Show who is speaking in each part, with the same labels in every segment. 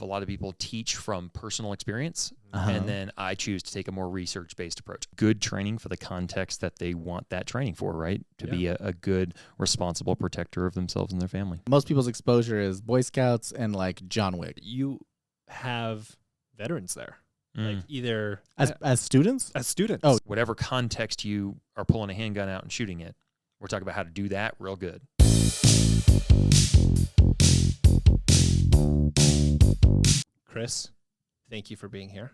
Speaker 1: A lot of people teach from personal experience, and then I choose to take a more research-based approach. Good training for the context that they want that training for, right? To be a good, responsible protector of themselves and their family.
Speaker 2: Most people's exposure is Boy Scouts and like John Wick.
Speaker 3: You have veterans there, like either
Speaker 2: As students?
Speaker 3: as students.
Speaker 2: Oh.
Speaker 1: Whatever context you are pulling a handgun out and shooting it, we're talking about how to do that real good.
Speaker 3: Chris, thank you for being here.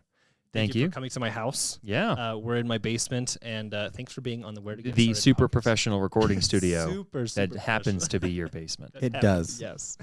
Speaker 1: Thank you
Speaker 3: for coming to my house.
Speaker 1: Yeah.
Speaker 3: We're in my basement, and thanks for being on the Where to Get
Speaker 1: The
Speaker 3: Started
Speaker 1: super
Speaker 3: podcast.
Speaker 1: professional recording studio
Speaker 3: super
Speaker 1: that happens to be your basement.
Speaker 2: It does.
Speaker 3: Yes.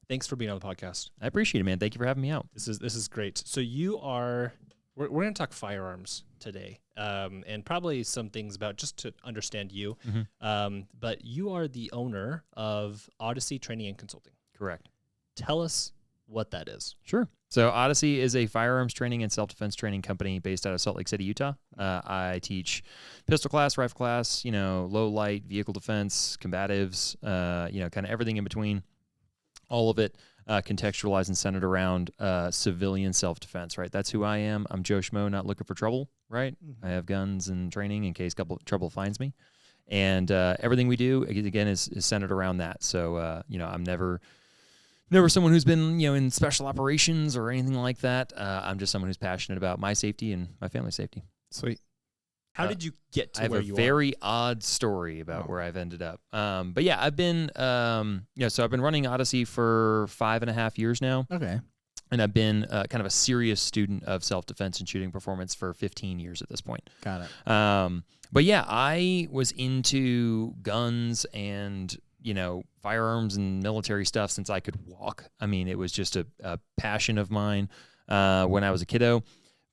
Speaker 3: Thanks for being on the podcast.
Speaker 1: I appreciate it, man. Thank you for having me out.
Speaker 3: This is great. So you are. We're going to talk firearms today, and probably some things about just to understand you. But you are the owner of Odyssey Training and Consulting.
Speaker 1: Correct.
Speaker 3: Tell us what that is.
Speaker 1: Sure. So Odyssey is a firearms training and self-defense training company based out of Salt Lake City, Utah. I teach pistol class, rifle class, low light, vehicle defense, combatives, kind of everything in between. All of it contextualized and centered around civilian self-defense, right? That's who I am. I'm Joe Schmo, not looking for trouble, right? I have guns and training in case trouble finds me. And everything we do, again, is centered around that. So, I'm never someone who's been, in special operations or anything like that. I'm just someone who's passionate about my safety and my family's safety.
Speaker 3: Sweet. How did you get to
Speaker 1: I have
Speaker 3: where
Speaker 1: a
Speaker 3: you
Speaker 1: very odd story about where I've ended up. But yeah, I've been, so I've been running Odyssey for 5.5 years now.
Speaker 2: Okay.
Speaker 1: And I've been kind of a serious student of self-defense and shooting performance for 15 years at this point.
Speaker 2: Got it.
Speaker 1: But yeah, I was into guns and, firearms and military stuff since I could walk. I mean, it was just a passion of mine when I was a kiddo.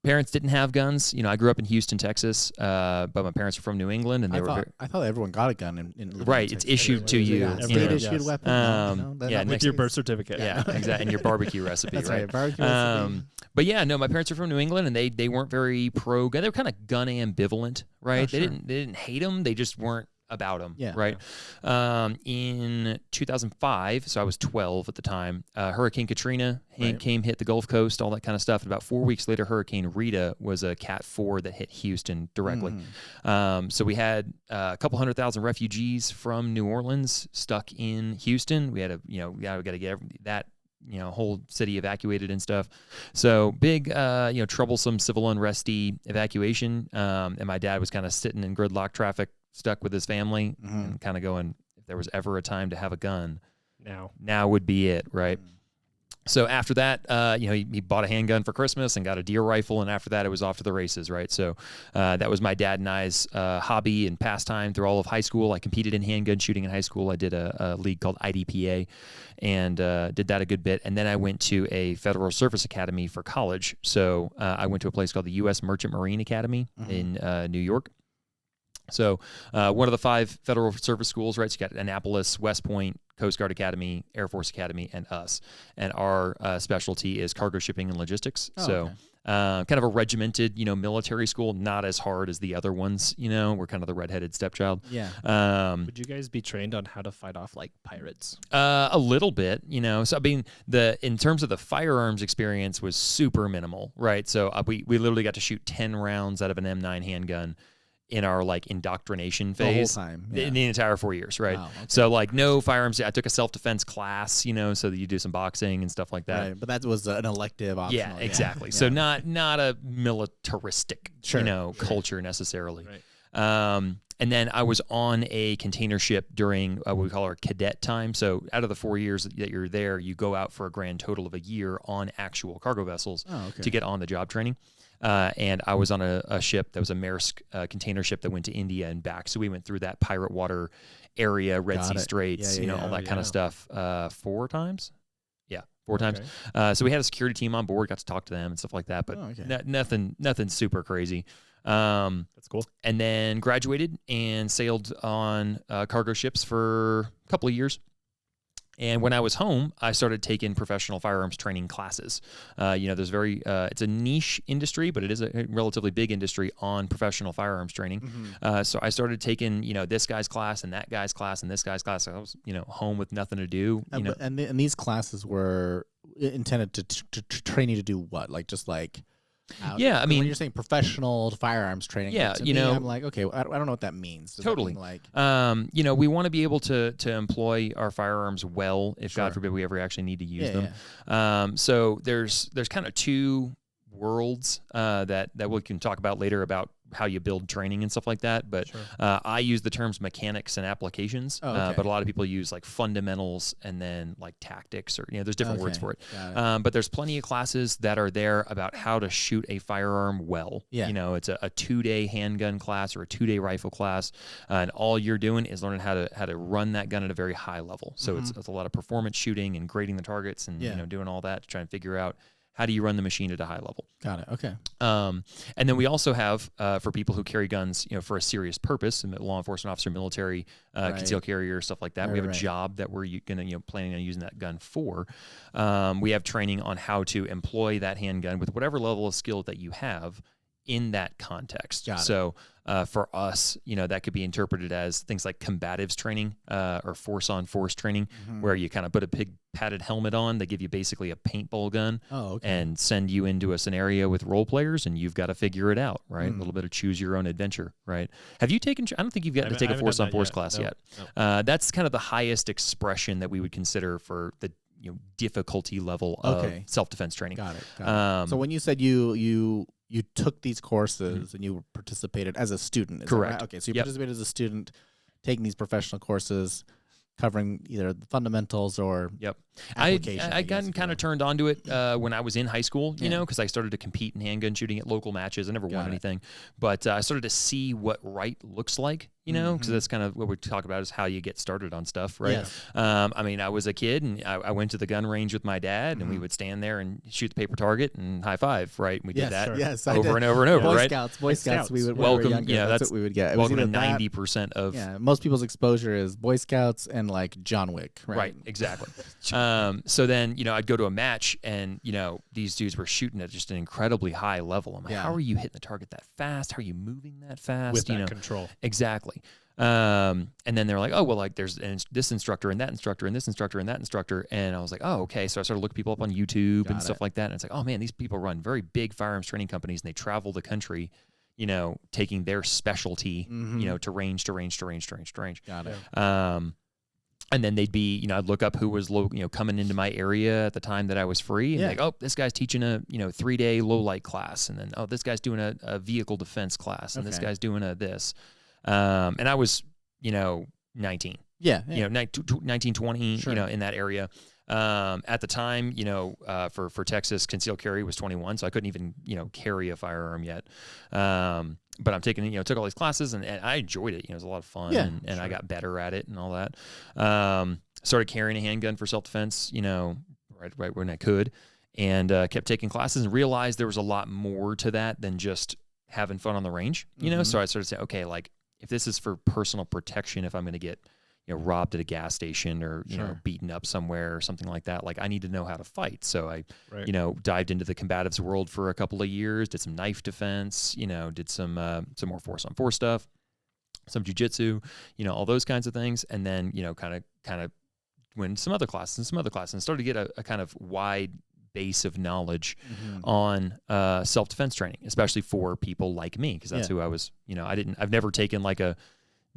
Speaker 1: Parents didn't have guns. I grew up in Houston, Texas, but my parents are from New England, and
Speaker 2: I thought everyone got a gun in
Speaker 1: right. It's issued to you.
Speaker 2: State-issued weapon.
Speaker 3: with
Speaker 1: next
Speaker 3: your birth certificate.
Speaker 1: Yeah, exactly. And your barbecue recipe.
Speaker 2: That's
Speaker 1: right.
Speaker 2: Barbecue recipe.
Speaker 1: But yeah, no, my parents are from New England, and they weren't very pro-gun. They were kind of gun ambivalent, right?
Speaker 2: Oh, sure.
Speaker 1: They didn't hate them. They just weren't about them,
Speaker 2: Yeah.
Speaker 1: right? In 2005, so I was 12 at the time, Hurricane Katrina came, hit the Gulf Coast, all that kind of stuff. And about 4 weeks later, Hurricane Rita was a Cat 4 that hit Houston directly. So we had a couple 100,000 refugees from New Orleans stuck in Houston. We had we got to get that whole city evacuated and stuff. So big, troublesome, civil unresty evacuation. And my dad was kind of sitting in gridlock traffic, stuck with his family, and kind of going, if there was ever a time to have a gun, now would be it, right? So after that, he bought a handgun for Christmas and got a deer rifle, and after that, it was off to the races, right? So that was my dad and I's hobby and pastime through all of high school. I competed in handgun shooting in high school. I did a league called IDPA and did that a good bit. And then I went to a Federal Service Academy for college. So I went to a place called the U.S. Merchant Marine Academy in New York. So one of the 5 federal service schools, right? So you got Annapolis, West Point, Coast Guard Academy, Air Force Academy, and us. And our specialty is cargo shipping and logistics. Kind of a regimented, military school, not as hard as the other ones. We're kind of the redheaded stepchild.
Speaker 2: Yeah.
Speaker 3: Would you guys be trained on how to fight off like pirates?
Speaker 1: A little bit, So I mean, in terms of the firearms experience was super minimal, right? So we literally got to shoot 10 rounds out of an M9 handgun in our indoctrination phase
Speaker 2: the whole time,
Speaker 1: in the entire 4 years, right?
Speaker 2: Wow, okay.
Speaker 1: So no firearms. I took a self-defense class, so that you do some boxing and stuff like that.
Speaker 2: Right, but that was an elective optional.
Speaker 1: Yeah, exactly. So not a militaristic, culture necessarily.
Speaker 3: Right.
Speaker 1: And then I was on a container ship during what we call our cadet time. So out of the 4 years that you're there, you go out for a grand total of a year on actual cargo vessels to get on the job training. And I was on a ship that was a Maersk container ship that went to India and back. So we went through that pirate water area, Red Sea Straits, all that kind of stuff 4 times. Yeah, 4 times. So we had a security team on board, got to talk to them and stuff like that, but nothing super crazy.
Speaker 3: That's cool.
Speaker 1: And then graduated and sailed on cargo ships for a couple of years. And when I was home, I started taking professional firearms training classes. There's it's a niche industry, but it is a relatively big industry on professional firearms training. So I started taking, this guy's class and that guy's class and this guy's class. I was, home with nothing to do.
Speaker 2: And these classes were intended to train you to do what? Like just like.
Speaker 1: Yeah, I mean,
Speaker 2: when you're saying professional firearms training,
Speaker 1: yeah,
Speaker 2: to me, I'm like, okay, I don't know what that means. Does
Speaker 1: totally.
Speaker 2: That mean like,
Speaker 1: we want to be able to employ our firearms well, if
Speaker 2: Sure.
Speaker 1: God forbid we ever actually need to use them.
Speaker 2: Yeah.
Speaker 1: So there's kind of two worlds that we can talk about later about how you build training and stuff like that. But
Speaker 3: Sure.
Speaker 1: I use the terms mechanics and applications,
Speaker 2: okay.
Speaker 1: but a lot of people use like fundamentals and then like tactics, or there's different words for it. But there's plenty of classes that are there about how to shoot a firearm well.
Speaker 2: Yeah.
Speaker 1: It's a 2-day handgun class or a 2-day rifle class, and all you're doing is learning how to run that gun at a very high level. So it's a lot of performance shooting and grading the targets and doing all that to try and figure out how do you run the machine at a high level.
Speaker 2: Got it. Okay.
Speaker 1: And then we also have for people who carry guns, for a serious purpose, law enforcement officer, military, concealed carrier, stuff like that.
Speaker 2: Right,
Speaker 1: we have a job that we're gonna planning on using that gun for. We have training on how to employ that handgun with whatever level of skill that you have in that context. So for us, that could be interpreted as things like combatives training or force on force training, where you kind of put a big padded helmet on. They give you basically a paintball gun and send you into a scenario with role players, and you've got to figure it out, right? A little bit of choose your own adventure, right? Have you taken, I don't think you've gotten to take a force on force class yet. That's kind of the highest expression that we would consider for the difficulty level of self-defense training.
Speaker 2: Got it. So when you said you took these courses and you participated as a student, is
Speaker 1: correct?
Speaker 2: That right? Okay, so you participated as a student, taking these professional courses, covering either the fundamentals or application.
Speaker 1: I got kind of turned onto it when I was in high school, because I started to compete in handgun shooting at local matches. I never won anything, but I started to see what right looks like, because that's kind of what we talk about is how you get started on stuff, right?
Speaker 2: Yes.
Speaker 1: I mean, I was a kid and I went to the gun range with my dad and we would stand there and shoot the paper target and high five, right? We did that over and over and over, right?
Speaker 2: Boy Scouts, we would
Speaker 1: welcome,
Speaker 2: younger, that's what we would get.
Speaker 1: Welcome to 90% of...
Speaker 2: Yeah, most people's exposure is Boy Scouts and like John Wick, right?
Speaker 1: Right, exactly. So then, I'd go to a match and, these dudes were shooting at just an incredibly high level. I'm like, how are you hitting the target that fast? How are you moving that fast?
Speaker 3: With that control.
Speaker 1: Exactly. And then they're like, oh, well, like there's this instructor and that instructor and this instructor and that instructor. And I was like, oh, okay. So I started looking people up on YouTube and stuff like that. And it's like, oh man, these people run very big firearms training companies and they travel the country, taking their specialty, to range.
Speaker 2: Got it.
Speaker 1: And then they'd be, I'd look up who was coming into my area at the time that I was free, and like, oh, this guy's teaching a 3-day low light class, and then this guy's doing a vehicle defense class, and this guy's doing this, and I was 19, 19, 20, in that area. At the time, for Texas, concealed carry was 21, so I couldn't even carry a firearm yet. But I'm taking, took all these classes and I enjoyed it. It was a lot of fun and I got better at it and all that. Started carrying a handgun for self-defense, right when I could, and kept taking classes and realized there was a lot more to that than just having fun on the range, So I started saying, okay, like if this is for personal protection, if I'm going to get robbed at a gas station or beaten up somewhere or something like that, like I need to know how to fight. So I dived into the combatives world for a couple of years, did some knife defense, did some more force on force stuff, some jiu-jitsu, all those kinds of things, and then kind of went some other classes and started to get a kind of wide base of knowledge on self-defense training, especially for people like me, because that's who I was. I've never taken like a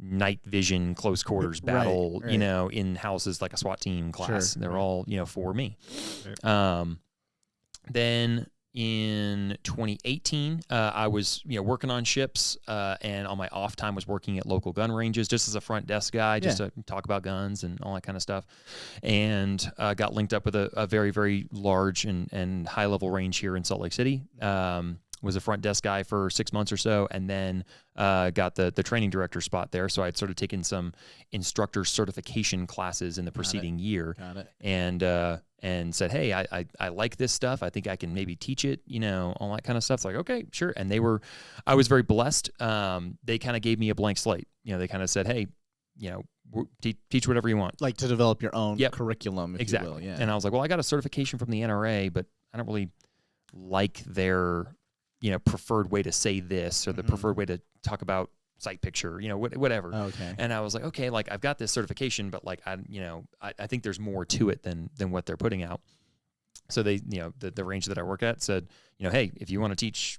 Speaker 1: night vision close quarters battle in houses like a SWAT team class. They're all for me. Then in 2018 I was working on ships and on my off time was working at local gun ranges just as a front desk guy, just to talk about guns and all that kind of stuff, and got linked up with a very, very large and high level range here in Salt Lake City. Was a front desk guy for 6 months or so, and then got the training director spot there. So I'd sort of taken some instructor certification classes in the preceding year. And said, hey, I like this stuff. I think I can maybe teach it, all that kind of stuff. It's like, okay, sure. And I was very blessed. They kind of gave me a blank slate. They kind of said, hey, teach whatever you want.
Speaker 2: Like to develop your own curriculum, if you will. Yeah.
Speaker 1: And I was like, well, I got a certification from the NRA, but I don't really like their preferred way to say this or the preferred way to talk about sight picture, whatever.
Speaker 2: Okay.
Speaker 1: And I was like, okay, like I've got this certification, but like I think there's more to it than what they're putting out. So they, the range that I work at said, hey, if you want to teach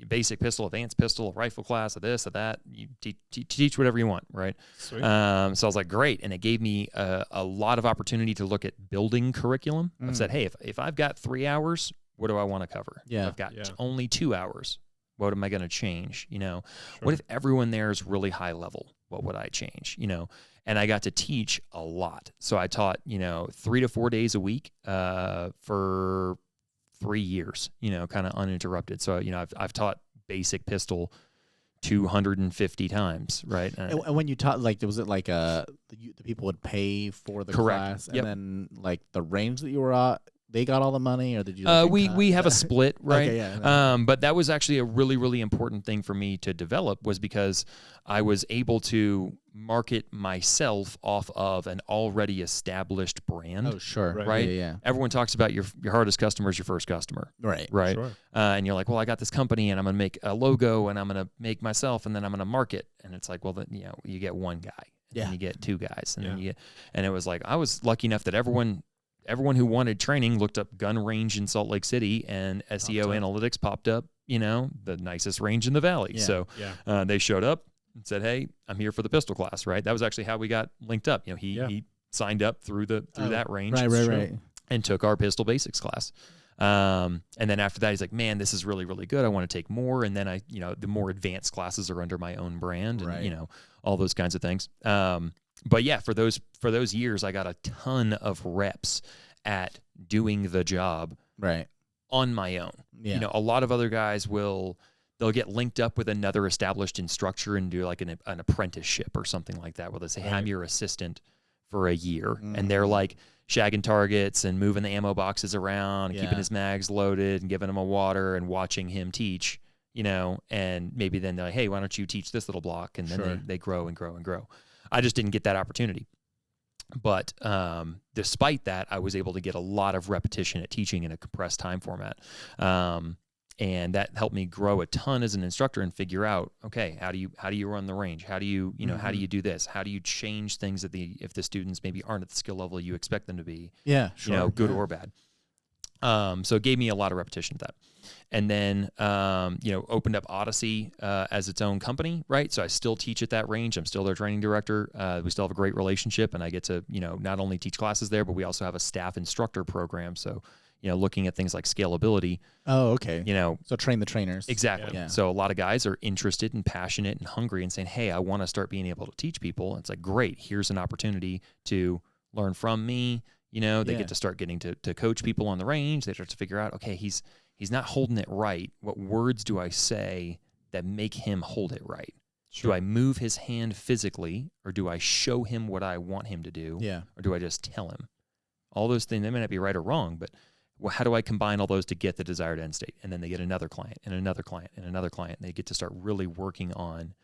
Speaker 1: basic pistol, advanced pistol, rifle class, of this, of that, you teach whatever you want, right?
Speaker 3: Sweet.
Speaker 1: So I was like, great. And it gave me a lot of opportunity to look at building curriculum. I said, hey, if I've got 3 hours, what do I want to cover?
Speaker 2: Yeah.
Speaker 1: If I've got only 2 hours, what am I going to change? What if everyone there is really high level? What would I change? And I got to teach a lot. So I taught, 3 to 4 days a week for 3 years, kind of uninterrupted. So, I've taught basic pistol 250 times, right?
Speaker 2: And when you taught, like, was it like the people would pay for the class, and then like the range that you were at, they got all the money, or did you?
Speaker 1: We have a split, right?
Speaker 2: Okay, yeah.
Speaker 1: But that was actually a really, really important thing for me to develop, was because I was able to market myself off of an already established brand.
Speaker 2: Oh, sure.
Speaker 1: Right?
Speaker 2: Yeah.
Speaker 1: Everyone talks about your hardest customer is your first customer.
Speaker 2: Right.
Speaker 1: Right.
Speaker 3: Sure.
Speaker 1: And you're like, well, I got this company and I'm going to make a logo and I'm going to make myself and then I'm going to market. And it's like, well, then, you get one guy. And then you get 2 guys. And then and it was like, I was lucky enough that everyone who wanted training looked up gun range in Salt Lake City, and SEO analytics popped up, the nicest range in the valley.
Speaker 2: Yeah.
Speaker 1: So they showed up and said, hey, I'm here for the pistol class, right? That was actually how we got linked up. He signed up through that range.
Speaker 2: Right.
Speaker 1: And took our pistol basics class. And then after that, he's like, man, this is really, really good. I want to take more. And then the more advanced classes are under my own brand and, all those kinds of things. But yeah, for those years, I got a ton of reps at doing the job on my own.
Speaker 2: Yeah.
Speaker 1: A lot of other guys they'll get linked up with another established instructor and do like an apprenticeship or something like that, where they say, hey, I'm your assistant for a year. And they're like shagging targets and moving the ammo boxes around and keeping his mags loaded and giving him a water and watching him teach, and maybe then they're like, hey, why don't you teach this little block? And then they grow and grow and grow. I just didn't get that opportunity. But despite that, I was able to get a lot of repetition at teaching in a compressed time format. And that helped me grow a ton as an instructor and figure out, okay, how do you run the range? How do you, how do you do this? How do you change things if the students maybe aren't at the skill level you expect them to be?
Speaker 2: Yeah, sure.
Speaker 1: Good or bad. So it gave me a lot of repetition to that. And then, opened up Odyssey as its own company, right? So I still teach at that range. I'm still their training director. We still have a great relationship, and I get to, not only teach classes there, but we also have a staff instructor program. So, looking at things like scalability.
Speaker 2: Oh, okay. So train the trainers.
Speaker 1: Exactly.
Speaker 2: Yeah.
Speaker 1: So a lot of guys are interested and passionate and hungry and saying, hey, I want to start being able to teach people. And it's like, great, here's an opportunity to learn from me. They get to start getting to coach people on the range. They start to figure out, okay, he's not holding it right. What words do I say that make him hold it right? Sure. Do I move his hand physically, or do I show him what I want him to do?
Speaker 2: Yeah.
Speaker 1: Or do I just tell him? All those things, they may not be right or wrong, but how do I combine all those to get the desired end state? And then they get another client and another client and another client. And they get to start really working on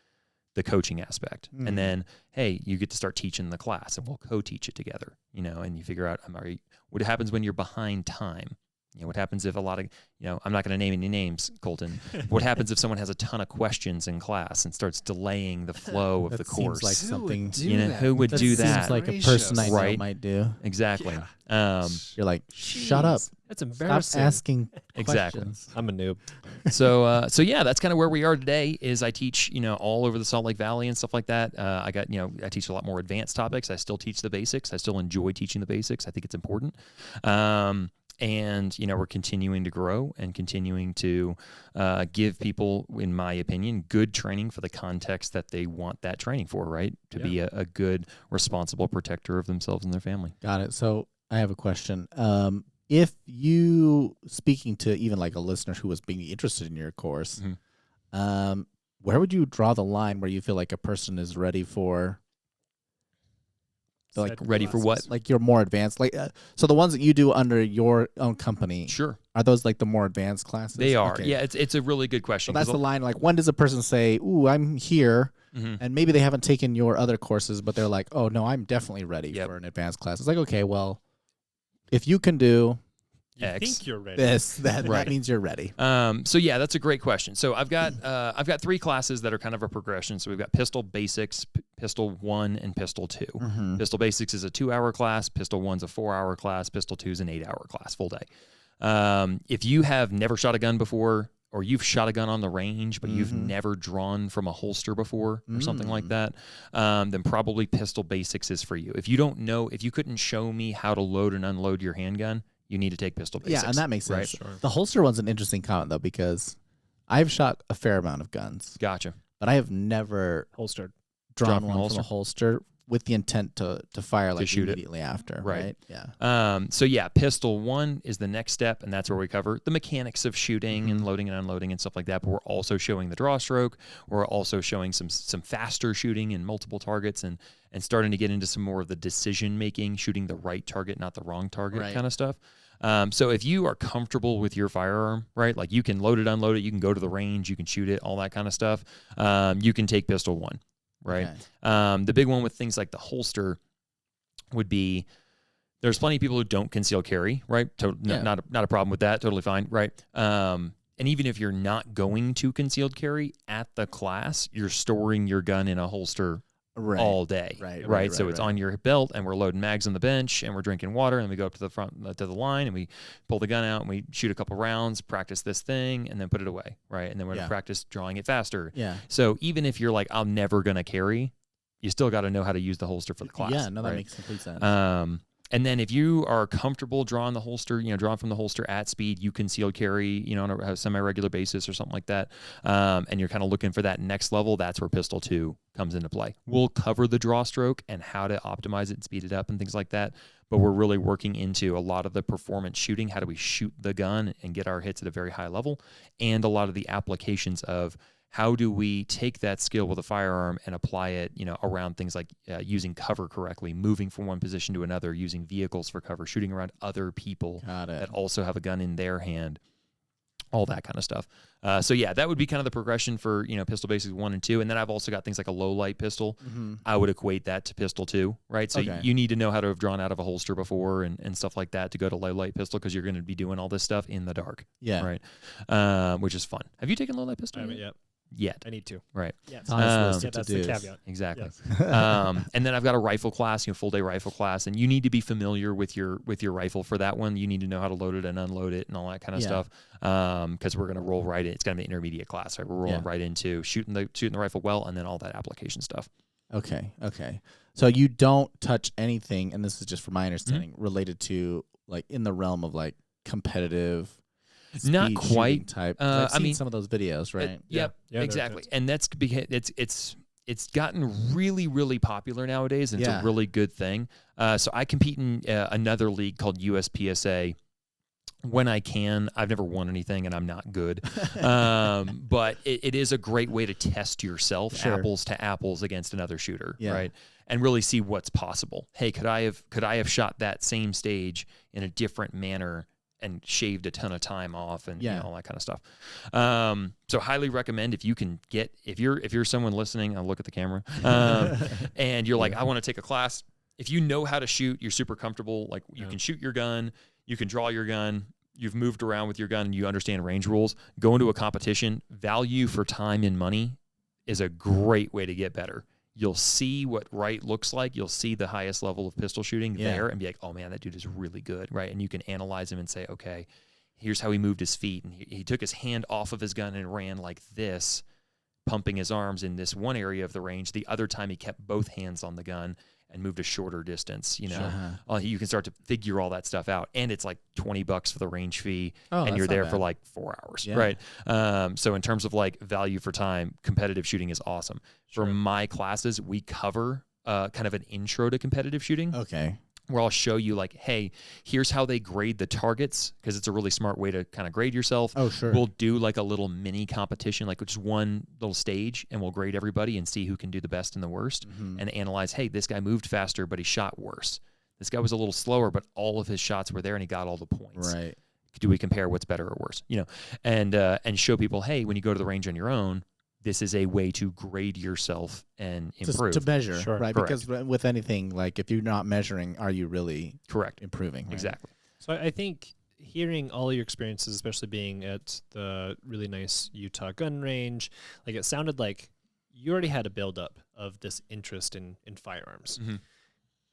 Speaker 1: the coaching aspect. And then, hey, you get to start teaching the class, and we'll co-teach it together, and you figure out what happens when you're behind time. What happens if a lot of, I'm not going to name any names, Colton. What happens if someone has a ton of questions in class and starts delaying the flow of the course?
Speaker 2: Seems like something.
Speaker 1: Who would do that?
Speaker 2: Seems like a person I know might do.
Speaker 1: Exactly.
Speaker 2: Yeah. You're like, shut up.
Speaker 3: That's embarrassing.
Speaker 2: Stop asking
Speaker 1: exactly.
Speaker 2: questions.
Speaker 3: I'm a noob.
Speaker 1: So yeah, that's kind of where we are today. Is I teach, all over the Salt Lake Valley and stuff like that. I teach a lot more advanced topics. I still teach the basics. I still enjoy teaching the basics. I think it's important. And, we're continuing to grow and continuing to give people, in my opinion, good training for the context that they want that training for, right? To be a good, responsible protector of themselves and their family.
Speaker 2: Got it. So I have a question. If you, speaking to even like a listener who was being interested in your course, where would you draw the line where you feel like a person is ready for...
Speaker 1: ready for what?
Speaker 2: Like you're more advanced. Like so the ones that you do under your own company,
Speaker 1: sure,
Speaker 2: are those like the more advanced classes?
Speaker 1: They are.
Speaker 2: Okay.
Speaker 1: Yeah, it's a really good question.
Speaker 2: So that's the line. Like, when does a person say, "Ooh, I'm here," and maybe they haven't taken your other courses, but they're like, "Oh no, I'm definitely ready for an advanced class." It's like, okay, well, if you can do
Speaker 3: You
Speaker 1: X.
Speaker 3: think you're ready.
Speaker 2: That means you're ready.
Speaker 1: So yeah, that's a great question. So I've got 3 classes that are kind of a progression. So we've got Pistol Basics, Pistol 1, and Pistol 2.
Speaker 2: Mm-hmm.
Speaker 1: Pistol Basics is a 2-hour class. Pistol 1's a 4-hour class. Pistol 2 is an 8-hour class, full day. If you have never shot a gun before, or you've shot a gun on the range, but you've never drawn from a holster before or something like that, then probably Pistol Basics is for you. If you don't know, if you couldn't show me how to load and unload your handgun, you need to take Pistol Basics.
Speaker 2: Yeah, and that makes sense.
Speaker 1: Right?
Speaker 3: Sure.
Speaker 2: The holster one's an interesting comment, though, because I've shot a fair amount of guns,
Speaker 1: Gotcha.
Speaker 2: but I have never
Speaker 3: Holstered.
Speaker 2: drawn
Speaker 1: from
Speaker 2: one
Speaker 1: a
Speaker 2: from a holster with the intent to fire like
Speaker 1: shoot it.
Speaker 2: immediately after.
Speaker 1: Right.
Speaker 2: Yeah.
Speaker 1: So yeah, Pistol 1 is the next step, and that's where we cover the mechanics of shooting and loading and unloading and stuff like that. But we're also showing the draw stroke. We're also showing some faster shooting and multiple targets, and starting to get into some more of the decision making, shooting the right target, not the wrong target kind of stuff. So if you are comfortable with your firearm, right, like you can load it, unload it, you can go to the range, you can shoot it, all that kind of stuff, you can take Pistol 1. Right.
Speaker 2: Okay.
Speaker 1: The big one with things like the holster would be there's plenty of people who don't conceal carry, right? Not a problem with that. Totally fine. Right. And even if you're not going to concealed carry at the class, you're storing your gun in a holster all day. Right. So it's on your belt, and we're loading mags on the bench, and we're drinking water, and we go up to the front to the line, and we pull the gun out, and we shoot a couple rounds, practice this thing, and then put it away. Right. And then we're going to practice drawing it faster.
Speaker 2: Yeah.
Speaker 1: So even if you're like, I'm never going to carry, you still got to know how to use the holster for the class.
Speaker 2: Yeah, no, that makes complete sense.
Speaker 1: And then if you are comfortable drawing the holster, drawing from the holster at speed, you concealed carry, on a semi-regular basis or something like that, and you're kind of looking for that next level, that's where Pistol 2 comes into play. We'll cover the draw stroke and how to optimize it and speed it up and things like that, but we're really working into a lot of the performance shooting. How do we shoot the gun and get our hits at a very high level? And a lot of the applications of how do we take that skill with a firearm and apply it, around things like using cover correctly, moving from one position to another, using vehicles for cover, shooting around other people that also have a gun in their hand, all that kind of stuff. So yeah, that would be kind of the progression for, Pistol Basics 1 and 2. And then I've also got things like a low light pistol. I would equate that to Pistol 2, right? So you need to know how to have drawn out of a holster before and stuff like that to go to low light pistol, because you're going to be doing all this stuff in the dark.
Speaker 2: Yeah.
Speaker 1: Right. Which is fun. Have you taken low light pistol?
Speaker 3: I haven't yet.
Speaker 1: Yet.
Speaker 3: I need to.
Speaker 1: Right.
Speaker 3: Yes.
Speaker 2: That's
Speaker 3: That's the caveat.
Speaker 1: Exactly.
Speaker 3: Yes.
Speaker 1: And then I've got a rifle class, full day rifle class, and you need to be familiar with your rifle for that one. You need to know how to load it and unload it and all that kind of stuff. Because we're going to roll right in. It's going to be an intermediate class, right? We're rolling right into shooting the rifle well, and then all that application stuff.
Speaker 2: Okay. So you don't touch anything, and this is just from my understanding, related to like in the realm of like competitive.
Speaker 1: Not quite
Speaker 2: type. I've seen some of those videos, right?
Speaker 1: Yep, exactly. And that's because it's gotten really, really popular nowadays, and it's a really good thing. So I compete in another league called USPSA when I can. I've never won anything, and I'm not good. But it is a great way to test yourself, apples to apples, against another shooter, right? And really see what's possible. Hey, could I have shot that same stage in a different manner and shaved a ton of time off and all that kind of stuff. So highly recommend if you're someone listening, I'll look at the camera, and you're like, I want to take a class. If you know how to shoot, you're super comfortable. Like you can shoot your gun, you can draw your gun, you've moved around with your gun, and you understand range rules. Go into a competition. Value for time and money is a great way to get better. You'll see what right looks like. You'll see the highest level of pistol shooting there and be like, oh, man, that dude is really good, right? And you can analyze him and say, okay, here's how he moved his feet. And he took his hand off of his gun and ran like this, pumping his arms in this one area of the range. The other time he kept both hands on the gun and moved a shorter distance, you can start to figure all that stuff out. And it's like $20 for the range fee, and you're there for like 4 hours, right? So in terms of like value for time, competitive shooting is awesome. For my classes, we cover kind of an intro to competitive shooting.
Speaker 2: Okay.
Speaker 1: Where I'll show you like, hey, here's how they grade the targets, because it's a really smart way to kind of grade yourself.
Speaker 2: Oh, sure.
Speaker 1: We'll do like a little mini competition, like just one little stage, and we'll grade everybody and see who can do the best and the worst, and analyze, hey, this guy moved faster, but he shot worse. This guy was a little slower, but all of his shots were there and he got all the points.
Speaker 2: Right.
Speaker 1: Do we compare what's better or worse? And show people, hey, when you go to the range on your own, this is a way to grade yourself and improve.
Speaker 2: To measure, right?
Speaker 1: Correct.
Speaker 2: Because with anything, like if you're not measuring, are you really
Speaker 1: correct
Speaker 2: improving? Right?
Speaker 1: Exactly.
Speaker 3: So I think hearing all your experiences, especially being at the really nice Utah gun range, like it sounded like you already had a buildup of this interest in firearms.
Speaker 1: Mm-hmm.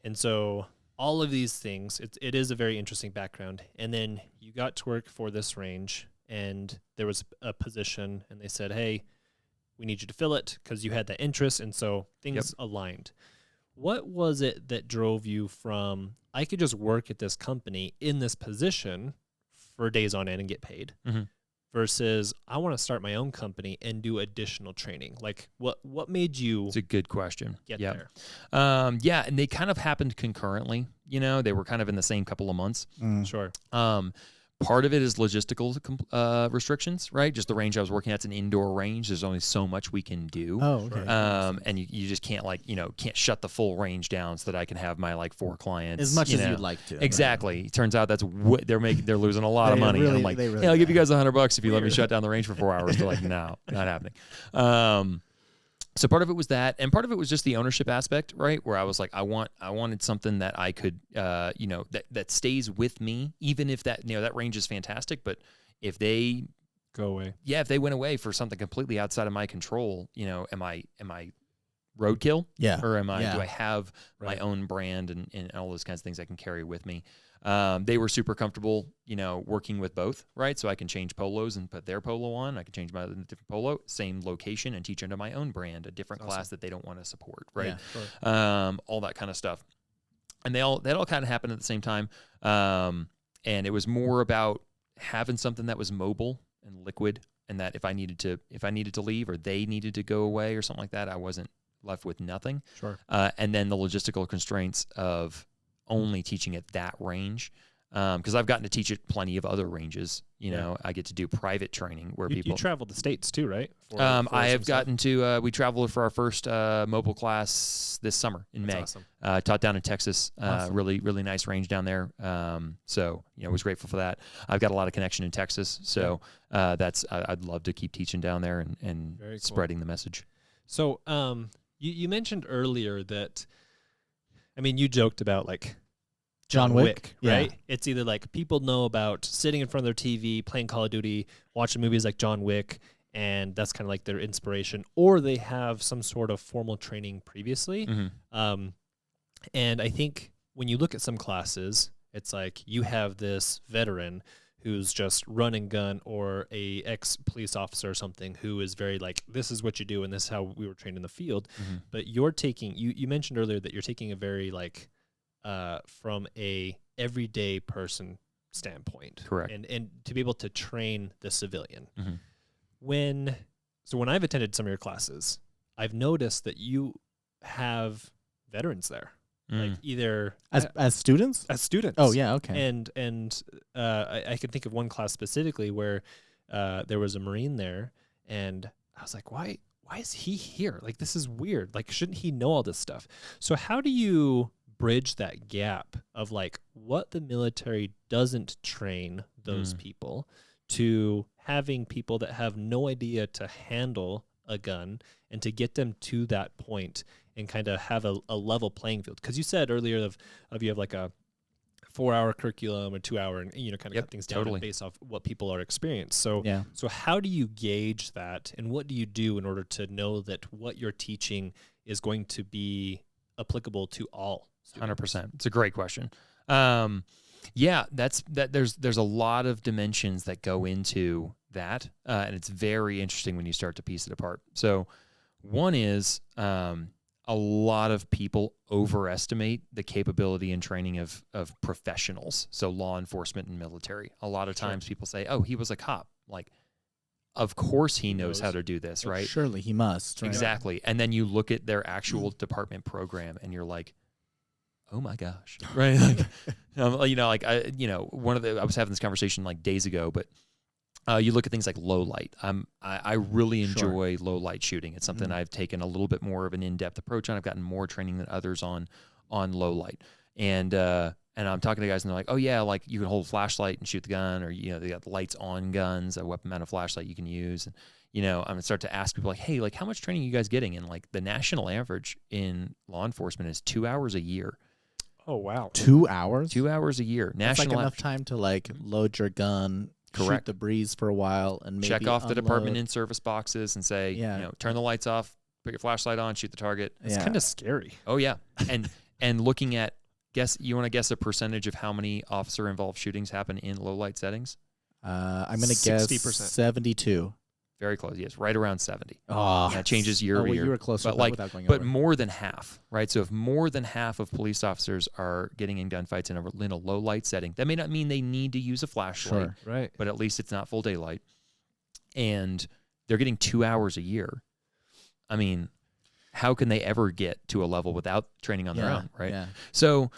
Speaker 3: And so all of these things, it is a very interesting background. And then you got to work for this range, and there was a position, and they said, hey, we need you to fill it because you had that interest. And so things aligned. What was it that drove you from, I could just work at this company in this position for days on end and get paid, versus I want to start my own company and do additional training? Like what made you
Speaker 1: It's a good question.
Speaker 3: get there?
Speaker 1: Yeah, and they kind of happened concurrently. You know, they were kind of in the same couple of months.
Speaker 3: Sure.
Speaker 1: Part of it is logistical restrictions, right? Just the range I was working at's an indoor range. There's only so much we can do.
Speaker 2: Oh, okay.
Speaker 1: And you just can't can't shut the full range down so that I can have my 4 clients
Speaker 2: As much as you'd like to.
Speaker 1: Exactly. It turns out that's what they're losing a lot of money.
Speaker 2: Really,
Speaker 1: and I'm like,
Speaker 2: they really
Speaker 1: hey, I'll give you guys $100 if you let me shut down the range for 4 hours. They're like, no, not happening. So part of it was that, and part of it was just the ownership aspect, right? Where I was like, I wanted something that I could, that stays with me, even if that range is fantastic. But if they
Speaker 3: go away,
Speaker 1: if they went away for something completely outside of my control, am I roadkill?
Speaker 2: Yeah.
Speaker 1: Or do I have my own brand and all those kinds of things I can carry with me? They were super comfortable, working with both, right? So I can change polos and put their polo on. I can change my different polo, same location, and teach under my own brand, a different class that they don't want to support, right?
Speaker 2: Yeah, sure.
Speaker 1: All that kind of stuff. And that all kind of happened at the same time. And it was more about having something that was mobile and liquid, and that if I needed to leave, or they needed to go away or something like that, I wasn't left with nothing.
Speaker 3: Sure.
Speaker 1: And then the logistical constraints of only teaching at that range, because I've gotten to teach at plenty of other ranges. I get to do private training where
Speaker 3: you traveled the States too, right?
Speaker 1: I have gotten to. We traveled for our first mobile class this summer in May.
Speaker 3: Awesome.
Speaker 1: Taught down in Texas.
Speaker 2: Awesome.
Speaker 1: Really, really nice range down there. So was grateful for that. I've got a lot of connection in Texas, so I'd love to keep teaching down there and
Speaker 3: Very cool.
Speaker 1: spreading the message.
Speaker 3: So you mentioned earlier that, you joked about
Speaker 2: John Wick,
Speaker 3: right?
Speaker 2: Yeah.
Speaker 3: It's either people know about sitting in front of their TV, playing Call of Duty, watching movies like John Wick, and that's kind of their inspiration, or they have some sort of formal training previously.
Speaker 1: Mm-hmm.
Speaker 3: And I think when you look at some classes, it's you have this veteran who's just run and gun, or a ex-police officer or something who is very this is what you do and this is how we were trained in the field.
Speaker 1: Mm-hmm.
Speaker 3: But you're taking, you mentioned earlier that you're taking a very from a everyday person standpoint.
Speaker 1: Correct.
Speaker 3: And to be able to train the civilian.
Speaker 1: Mm-hmm.
Speaker 3: When I've attended some of your classes, I've noticed that you have veterans there. Either
Speaker 2: as students?
Speaker 3: As students.
Speaker 2: Oh yeah, okay.
Speaker 3: And I can think of one class specifically where there was a Marine there, and I was like, why is he here? This is weird. Shouldn't he know all this stuff? So how do you bridge that gap of what the military doesn't train those people to having people that have no idea to handle a gun, and to get them to that point and kind of have a level playing field? Because you said earlier of you have a 4-hour curriculum or 2-hour, and kind of cut things down based off what people are experienced. So so how do you gauge that, and what do you do in order to know that what you're teaching is going to be applicable to all students?
Speaker 1: 100%. It's a great question. There's a lot of dimensions that go into that, and it's very interesting when you start to piece it apart. So one is a lot of people overestimate the capability and training of professionals, so law enforcement and military. A lot of times people say, oh, he was a cop. Of course he knows how to do this, right?
Speaker 2: Surely he must. Right?
Speaker 1: Exactly. And then you look at their actual department program, and you're like, oh my gosh, right? I was having this conversation days ago, but you look at things like low light. I really enjoy low light shooting. It's something I've taken a little bit more of an in-depth approach on. I've gotten more training than others on low light. And I'm talking to guys, and they're like, oh yeah, you can hold a flashlight and shoot the gun, or they got the lights on guns, a weapon mounted flashlight you can use. And I'm gonna start to ask people hey, how much training are you guys getting? And the national average in law enforcement is 2 hours a year.
Speaker 3: Oh, wow.
Speaker 2: 2 hours?
Speaker 1: 2 hours a year.
Speaker 2: That's
Speaker 1: National
Speaker 2: like enough time to like load your gun,
Speaker 1: Correct.
Speaker 2: shoot the breeze for a while, and maybe
Speaker 1: check off the department
Speaker 2: unload.
Speaker 1: in-service boxes and say,
Speaker 2: Yeah.
Speaker 1: turn the lights off, put your flashlight on, shoot the target.
Speaker 3: It's kind of scary.
Speaker 1: Oh, yeah. And looking at, you want to guess a percentage of how many officer-involved shootings happen in low-light settings?
Speaker 2: I'm going to guess
Speaker 3: 60%.
Speaker 2: 72.
Speaker 1: Very close. Yes, right around 70.
Speaker 2: Oh,
Speaker 1: That changes year over year.
Speaker 2: You were closer,
Speaker 1: but
Speaker 2: without going
Speaker 1: but
Speaker 2: over.
Speaker 1: more than half, right? So if more than half of police officers are getting in gunfights in a low light setting, that may not mean they need to use a flashlight,
Speaker 2: Sure.
Speaker 3: Right.
Speaker 1: but at least it's not full daylight. And they're getting 2 hours a year. I mean, how can they ever get to a level without training on their own, right?
Speaker 2: Yeah.
Speaker 1: So,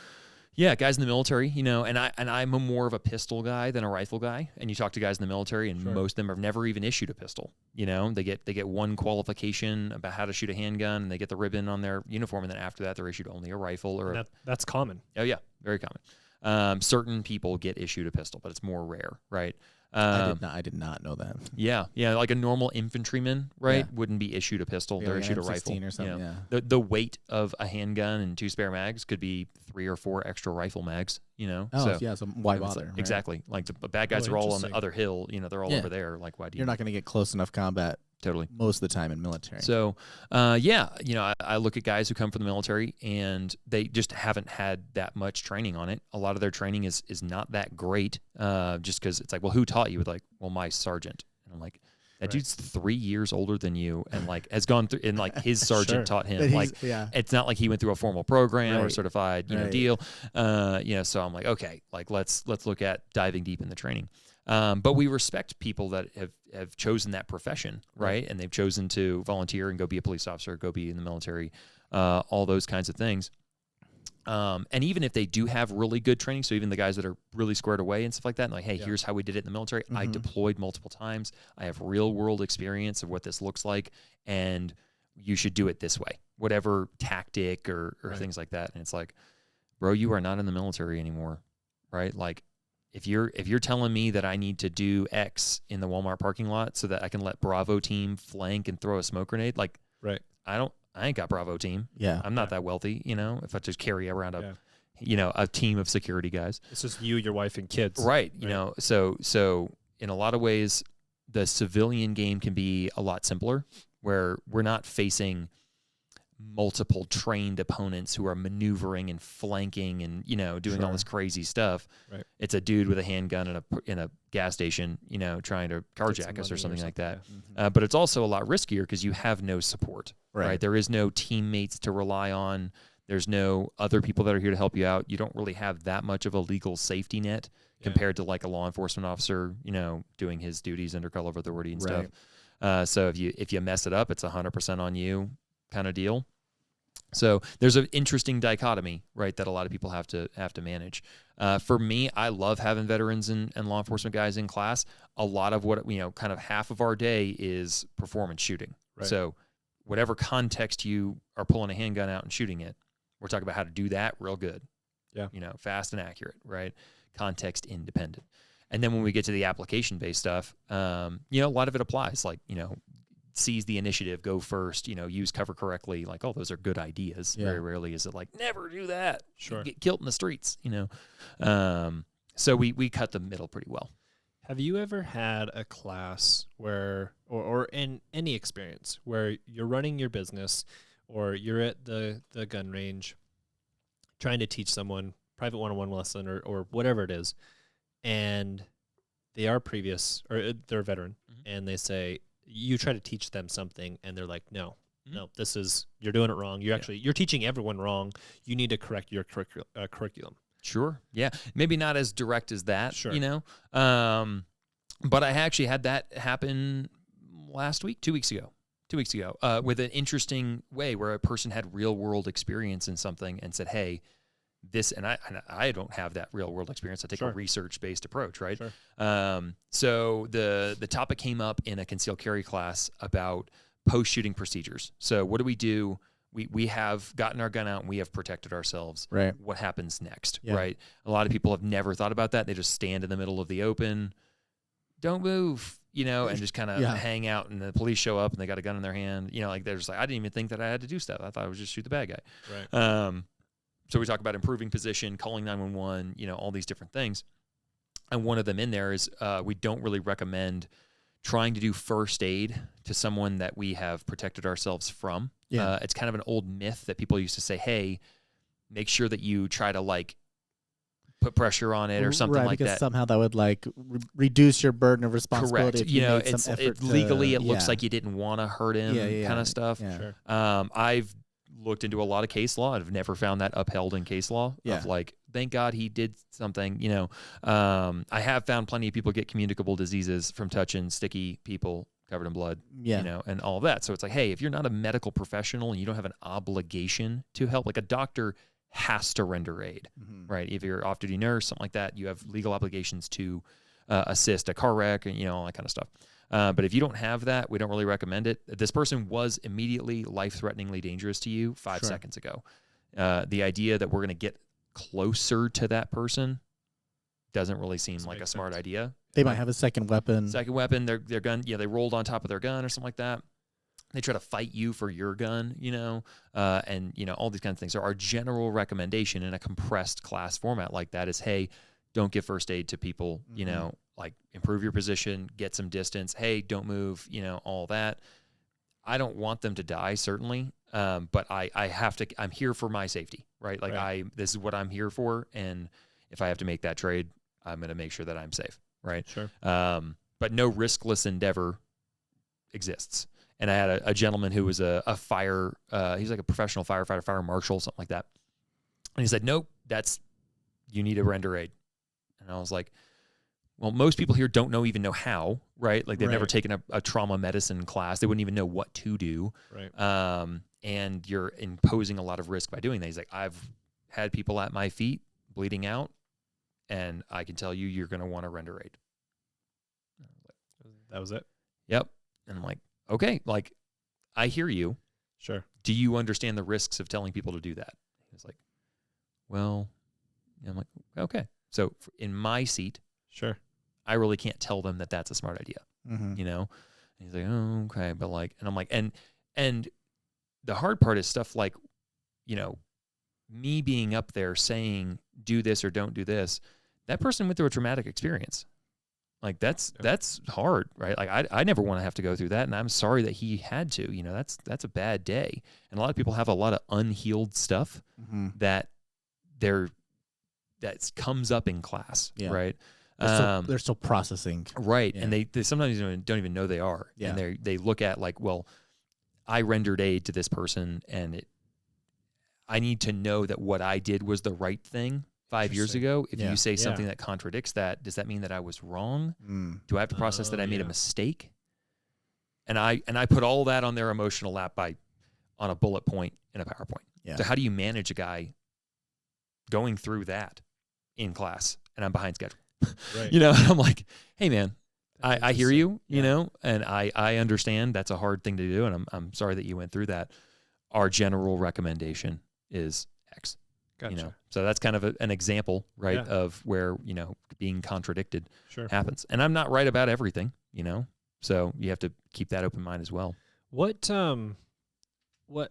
Speaker 1: yeah, guys in the military, and I'm more of a pistol guy than a rifle guy. And you talk to guys in the military, and most of them have never even issued a pistol. They get one qualification about how to shoot a handgun, and they get the ribbon on their uniform, and then after that, they're issued only a rifle or
Speaker 3: that's common.
Speaker 1: Oh yeah, very common. Certain people get issued a pistol, but it's more rare, right?
Speaker 2: I did not know that.
Speaker 1: Yeah, like a normal infantryman, right, wouldn't be issued a pistol.
Speaker 2: Yeah,
Speaker 1: They're
Speaker 2: like
Speaker 1: issued a
Speaker 2: an
Speaker 1: rifle.
Speaker 2: M16 or something, yeah.
Speaker 1: The weight of a handgun and 2 spare mags could be 3 or 4 extra rifle mags.
Speaker 2: So why bother? Right?
Speaker 1: Exactly. Like the bad guys are all on the other hill. They're all over there. Like, why do
Speaker 2: You're not going to get close enough combat.
Speaker 1: Totally.
Speaker 2: Most of the time in military.
Speaker 1: So, I look at guys who come from the military and they just haven't had that much training on it. A lot of their training is not that great, just because it's like, well, who taught you? With like, well, my sergeant. And I'm like, that dude's 3 years older than you and like has gone through, and like his sergeant taught him. Like, it's not like he went through a formal program or certified, deal. So I'm like, okay, like let's look at diving deep in the training. But we respect people that have chosen that profession, right? And they've chosen to volunteer and go be a police officer, go be in the military, all those kinds of things. And even if they do have really good training, so even the guys that are really squared away and stuff like that, and like, hey, here's how we did it in the military. I deployed multiple times. I have real world experience of what this looks like, and you should do it this way, whatever tactic or things like that. And it's like, bro, you are not in the military anymore, right? Like, if you're telling me that I need to do X in the Walmart parking lot so that I can let Bravo team flank and throw a smoke grenade, like, I ain't got Bravo team.
Speaker 2: Yeah.
Speaker 1: I'm not that wealthy, if I just carry around a team of security guys.
Speaker 3: It's just you, your wife, and kids.
Speaker 1: Right. So in a lot of ways, the civilian game can be a lot simpler, where we're not facing multiple trained opponents who are maneuvering and flanking and doing all this crazy stuff.
Speaker 3: Right.
Speaker 1: It's a dude with a handgun in a gas station, trying to carjack us or something like that.
Speaker 3: Yeah.
Speaker 1: But it's also a lot riskier because you have no support.
Speaker 2: Right.
Speaker 1: There is no teammates to rely on. There's no other people that are here to help you out. You don't really have that much of a legal safety net compared to like a law enforcement officer, doing his duties under color of authority and stuff. So if you mess it up, it's 100% on you kind of deal. So there's an interesting dichotomy, right, that a lot of people have to manage. For me, I love having veterans and law enforcement guys in class. A lot of what, kind of half of our day is performance shooting. Right. So whatever context you are pulling a handgun out and shooting it, we're talking about how to do that real good.
Speaker 3: Yeah.
Speaker 1: Fast and accurate, right? Context independent. And then when we get to the application-based stuff, a lot of it applies, like, seize the initiative, go first, use cover correctly. Like, oh, those are good ideas. Yeah. Very rarely is it like, never do that.
Speaker 3: Sure.
Speaker 1: You get killed in the streets, So we cut the middle pretty well.
Speaker 3: Have you ever had a class where, or in any experience where you're running your business or you're at the gun range trying to teach someone private one-on-one lesson or whatever it is, and they are they're a veteran, and they say, you try to teach them something and they're like, no, you're doing it wrong. You're teaching everyone wrong. You need to correct your curriculum.
Speaker 1: Sure. Yeah. Maybe not as direct as that,
Speaker 3: sure.
Speaker 1: But I actually had that happen last week, 2 weeks ago, with an interesting way where a person had real world experience in something and said, hey, this, and I don't have that real world experience. I take a research based approach, right?
Speaker 3: Sure.
Speaker 1: So the topic came up in a concealed carry class about post shooting procedures. So what do we do? We have gotten our gun out and we have protected ourselves.
Speaker 2: Right.
Speaker 1: What happens next? Yeah. Right. A lot of people have never thought about that. They just stand in the middle of the open, don't move, and just kind of hang out, and the police show up and they got a gun in their hand. Like they're just like, I didn't even think that I had to do stuff. I thought I would just shoot the bad guy.
Speaker 3: Right.
Speaker 1: So we talk about improving position, calling 911, all these different things. And one of them in there is we don't really recommend trying to do first aid to someone that we have protected ourselves from.
Speaker 2: Yeah.
Speaker 1: It's kind of an old myth that people used to say, hey, make sure that you try to like put pressure on it or something like
Speaker 2: because
Speaker 1: that.
Speaker 2: Somehow that would like reduce your burden of responsibility.
Speaker 1: Correct.
Speaker 2: If you made some effort
Speaker 1: Legally it
Speaker 2: to,
Speaker 1: looks like you didn't want to hurt him, kind of stuff.
Speaker 2: Yeah.
Speaker 3: Sure.
Speaker 1: I've looked into a lot of case law. I've never found that upheld in case law of like, thank God he did something, I have found plenty of people get communicable diseases from touching sticky people covered in blood, and all of that. So it's like, hey, if you're not a medical professional and you don't have an obligation to help, like a doctor has to render aid, right? If you're off-duty nurse, something like that, you have legal obligations to assist a car wreck and, all that kind of stuff. But if you don't have that, we don't really recommend it. This person was immediately life-threateningly dangerous to you 5 seconds ago. The idea that we're going to get closer to that person doesn't really seem like a smart idea.
Speaker 2: They might have a second weapon.
Speaker 1: Their gun, they rolled on top of their gun or something like that. They try to fight you for your gun, and all these kinds of things. So our general recommendation in a compressed class format like that is, hey, don't give first aid to people, like improve your position, get some distance. Hey, don't move, all that. I don't want them to die, certainly. But I have to, I'm here for my safety, right? Like this is what I'm here for. And if I have to make that trade, I'm going to make sure that I'm safe, right?
Speaker 3: Sure.
Speaker 1: But no riskless endeavor exists. And I had a gentleman who was a fire, he's like a professional firefighter, fire marshal, something like that. And he said, nope, you need to render aid. And I was like, well, most people here don't even know how, right? Like they've never taken a trauma medicine class. They wouldn't even know what to do.
Speaker 3: Right.
Speaker 1: And you're imposing a lot of risk by doing that. He's like, I've had people at my feet bleeding out, and I can tell you, you're going to want to render aid.
Speaker 3: That was it?
Speaker 1: Yep. And I'm like, okay, like, I hear you.
Speaker 3: Sure.
Speaker 1: Do you understand the risks of telling people to do that? He's like, well, I'm like, okay. So in my seat,
Speaker 3: sure,
Speaker 1: I really can't tell them that that's a smart idea, And he's like, oh, okay. But like, and I'm like, and the hard part is stuff like, me being up there saying, do this or don't do this. That person went through a traumatic experience. Like that's hard, right? Like I never want to have to go through that, and I'm sorry that he had to. That's a bad day, and a lot of people have a lot of unhealed stuff that comes up in class, right?
Speaker 2: They're still processing,
Speaker 1: right? And they sometimes don't even know they are, and they look at like, well, I rendered aid to this person, and I need to know that what I did was the right thing 5 years ago. If you say something that contradicts that, does that mean that I was wrong? Do I have to process that I made a mistake? And I put all that on their emotional lap on a bullet point in a PowerPoint. Yeah. So how do you manage a guy going through that in class? And I'm behind schedule. Right. I'm like, hey man, I hear you, and I understand that's a hard thing to do, and I'm sorry that you went through that. Our general recommendation is X.
Speaker 3: Gotcha.
Speaker 1: So that's kind of an example, right, of where, being contradicted happens. And I'm not right about everything, so you have to keep that open mind as well.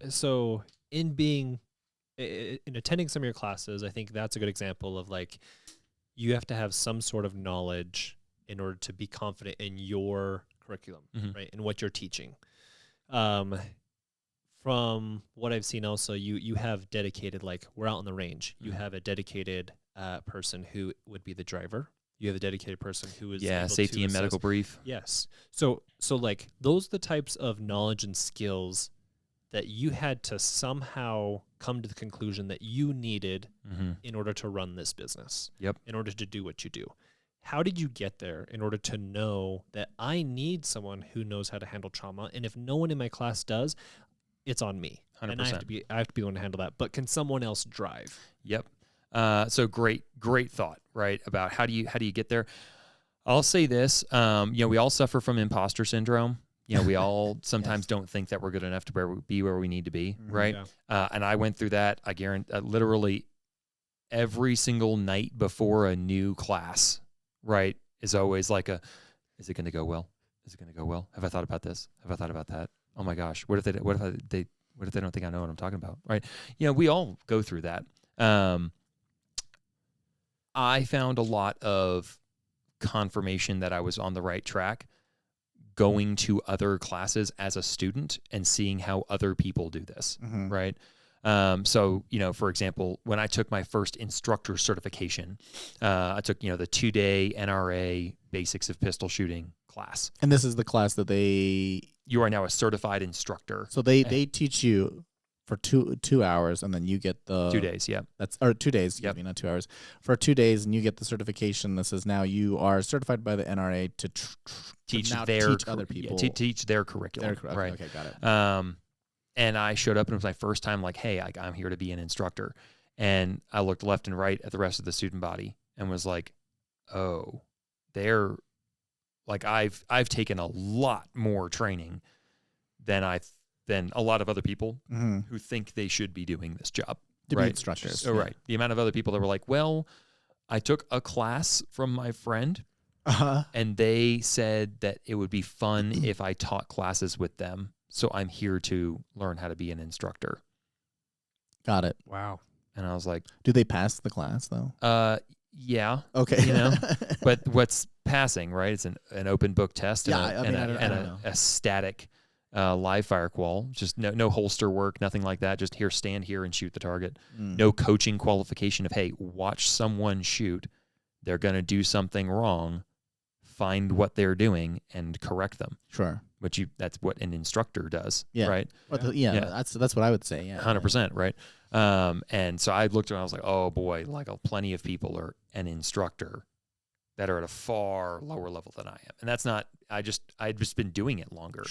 Speaker 3: So in attending some of your classes, I think that's a good example of like, you have to have some sort of knowledge in order to be confident in your curriculum, right, and what you're teaching. From what I've seen also, you have dedicated, like we're out on the range, you have a dedicated person who would be the driver. You have a dedicated person who is
Speaker 1: safety and medical brief.
Speaker 3: Yes. So like those are the types of knowledge and skills that you had to somehow come to the conclusion that you needed in order to run this business.
Speaker 1: Yep.
Speaker 3: In order to do what you do. How did you get there in order to know that I need someone who knows how to handle trauma, and if no one in my class does, it's on me.
Speaker 1: 100%.
Speaker 3: And I have to be the one to handle that. But can someone else drive?
Speaker 1: Yep. So great thought, right? About how do you get there? I'll say this. We all suffer from imposter syndrome. We all sometimes don't think that we're good enough to be where we need to be, right? Yeah. And I went through that. I guarantee literally every single night before a new class, right, is always like is it going to go well? Is it going to go well? Have I thought about this? Have I thought about that? Oh my gosh, what if they don't think I know what I'm talking about, right? We all go through that. I found a lot of confirmation that I was on the right track going to other classes as a student and seeing how other people do this, right? So, for example, when I took my first instructor certification, I took, the 2-day NRA Basics of Pistol Shooting class.
Speaker 2: And this is the class that
Speaker 1: You are now a certified instructor.
Speaker 2: So they teach you for 2 hours, and then you get the
Speaker 1: 2 days. Yeah,
Speaker 2: or 2 days. Excuse me, not 2 hours. For 2 days, and you get the certification that says now you are certified by the NRA to teach other people.
Speaker 1: Teach their curriculum. Right.
Speaker 2: Okay, got it.
Speaker 1: And I showed up, and it was my first time. Like, hey, I'm here to be an instructor, and I looked left and right at the rest of the student body and was like, oh, they're like I've taken a lot more training than a lot of other people who think they should be doing this job.
Speaker 2: To be instructors.
Speaker 1: Oh, right. The amount of other people that were like, well, I took a class from my friend, and they said that it would be fun if I taught classes with them. So I'm here to learn how to be an instructor.
Speaker 2: Got it.
Speaker 3: Wow.
Speaker 1: And I was like,
Speaker 2: do they pass the class though?
Speaker 1: Yeah.
Speaker 2: Okay.
Speaker 1: But what's passing, right? It's an open book test and a static live fire qual, just no holster work, nothing like that. Just stand here and shoot the target. No coaching qualification of, hey, watch someone shoot. They're going to do something wrong. Find what they're doing and correct them.
Speaker 2: Sure.
Speaker 1: That's what an instructor does.
Speaker 2: Yeah.
Speaker 1: Right.
Speaker 2: That's what I would say. Yeah.
Speaker 1: 100%. Right. And so I looked around, I was like, oh boy, like plenty of people are an instructor that are at a far lower level than I am. And that's not, I'd just been doing it longer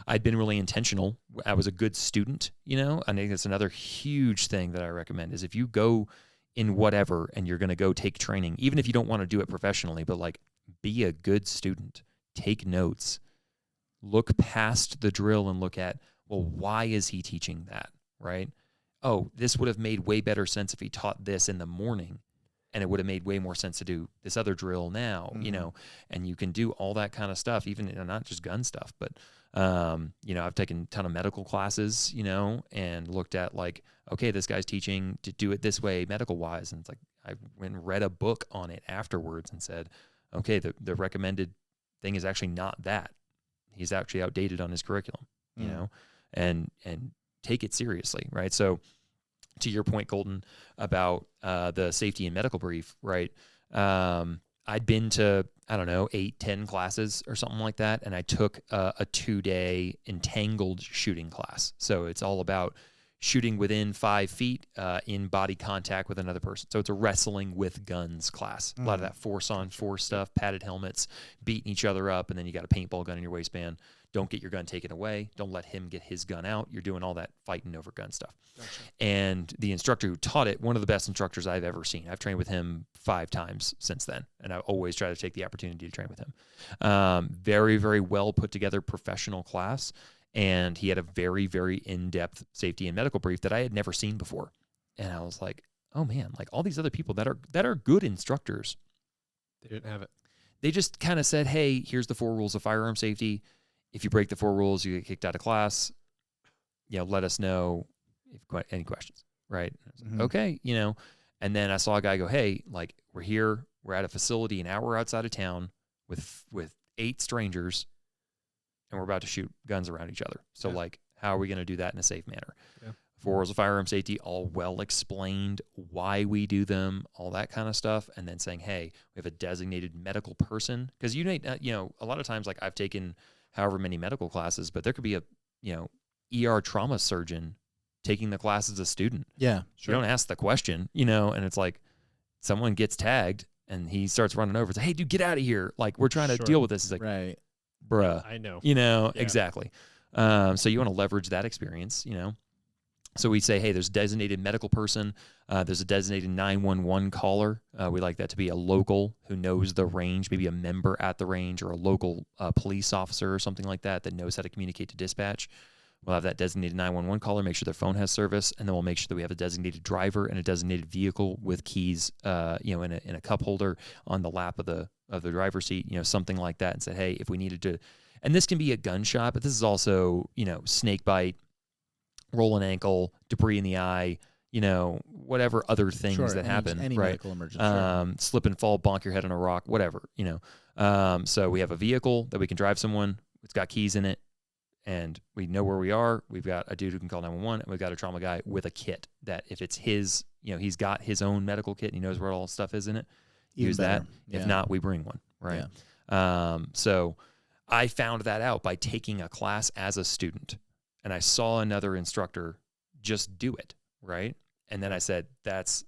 Speaker 1: I'd been really intentional. I was a good student, I think that's another huge thing that I recommend is if you go in whatever and you're going to go take training, even if you don't want to do it professionally, but like be a good student, take notes, look past the drill and look at, well, why is he teaching that? Right. Oh, this would have made way better sense if he taught this in the morning. And it would have made way more sense to do this other drill now, and you can do all that kind of stuff, even not just gun stuff, but, I've taken a ton of medical classes, and looked at like, okay, this guy's teaching to do it this way medical wise. And it's like, I went and read a book on it afterwards and said, okay, the recommended thing is actually not that. He's actually outdated on his curriculum, and take it seriously. Right. So, to your point, Colton, about the safety and medical brief, right? I'd been to, 8-10 classes or something like that, and I took a 2-day entangled shooting class. So it's all about shooting within 5 feet in body contact with another person. So it's a wrestling with guns class. A lot of that force-on-force stuff, padded helmets, beating each other up, and then you got a paintball gun in your waistband. Don't get your gun taken away. Don't let him get his gun out. You're doing all that fighting over gun stuff. Gotcha. And the instructor who taught it, one of the best instructors I've ever seen. I've trained with him 5 times since then, and I always try to take the opportunity to train with him. Very, very well put together professional class, and he had a very, very in-depth safety and medical brief that I had never seen before. And I was like, oh man, like all these other people that are good instructors,
Speaker 3: they didn't have it.
Speaker 1: They just kind of said, hey, here's the 4 rules of firearm safety. If you break the 4 rules, you get kicked out of class. Let us know if any questions, right? Like, okay, And then I saw a guy go, hey, like we're here, we're at a facility an hour outside of town with 8 strangers, and we're about to shoot guns around each other. So like, how are we going to do that in a safe manner? Yeah. 4 rules of firearm safety, all well explained, why we do them, all that kind of stuff, and then saying, hey, we have a designated medical person, because a lot of times, like I've taken however many medical classes, but there could be a, ER trauma surgeon taking the class as a student.
Speaker 2: Yeah.
Speaker 1: Sure. You don't ask the question, and it's like someone gets tagged and he starts running over. It's like, hey, dude, get out of here. Like, we're trying to deal with this. It's like,
Speaker 2: right.
Speaker 1: Bruh.
Speaker 3: I know.
Speaker 1: Yeah. Exactly. So you want to leverage that experience, So we say, hey, there's a designated medical person. There's a designated 911 caller. We like that to be a local who knows the range, maybe a member at the range or a local police officer or something like that knows how to communicate to dispatch. We'll have that designated 911 caller, make sure their phone has service, and then we'll make sure that we have a designated driver and a designated vehicle with keys, in a cup holder on the lap of the driver's seat, something like that, and say, hey, if we needed to, and this can be a gun shot, but this is also, snake bite, roll an ankle, debris in the eye, whatever other things that happen,
Speaker 2: any
Speaker 1: right?
Speaker 2: medical emergency.
Speaker 1: Slip and fall, bonk your head on a rock, whatever, So we have a vehicle that we can drive someone. It's got keys in it, and we know where we are. We've got a dude who can call 911, and we've got a trauma guy with a kit that if it's his, he's got his own medical kit and he knows where all the stuff is in it. Use that. If not, we bring one, right? Yeah. So I found that out by taking a class as a student, and I saw another instructor just do it, right? And then I said, that's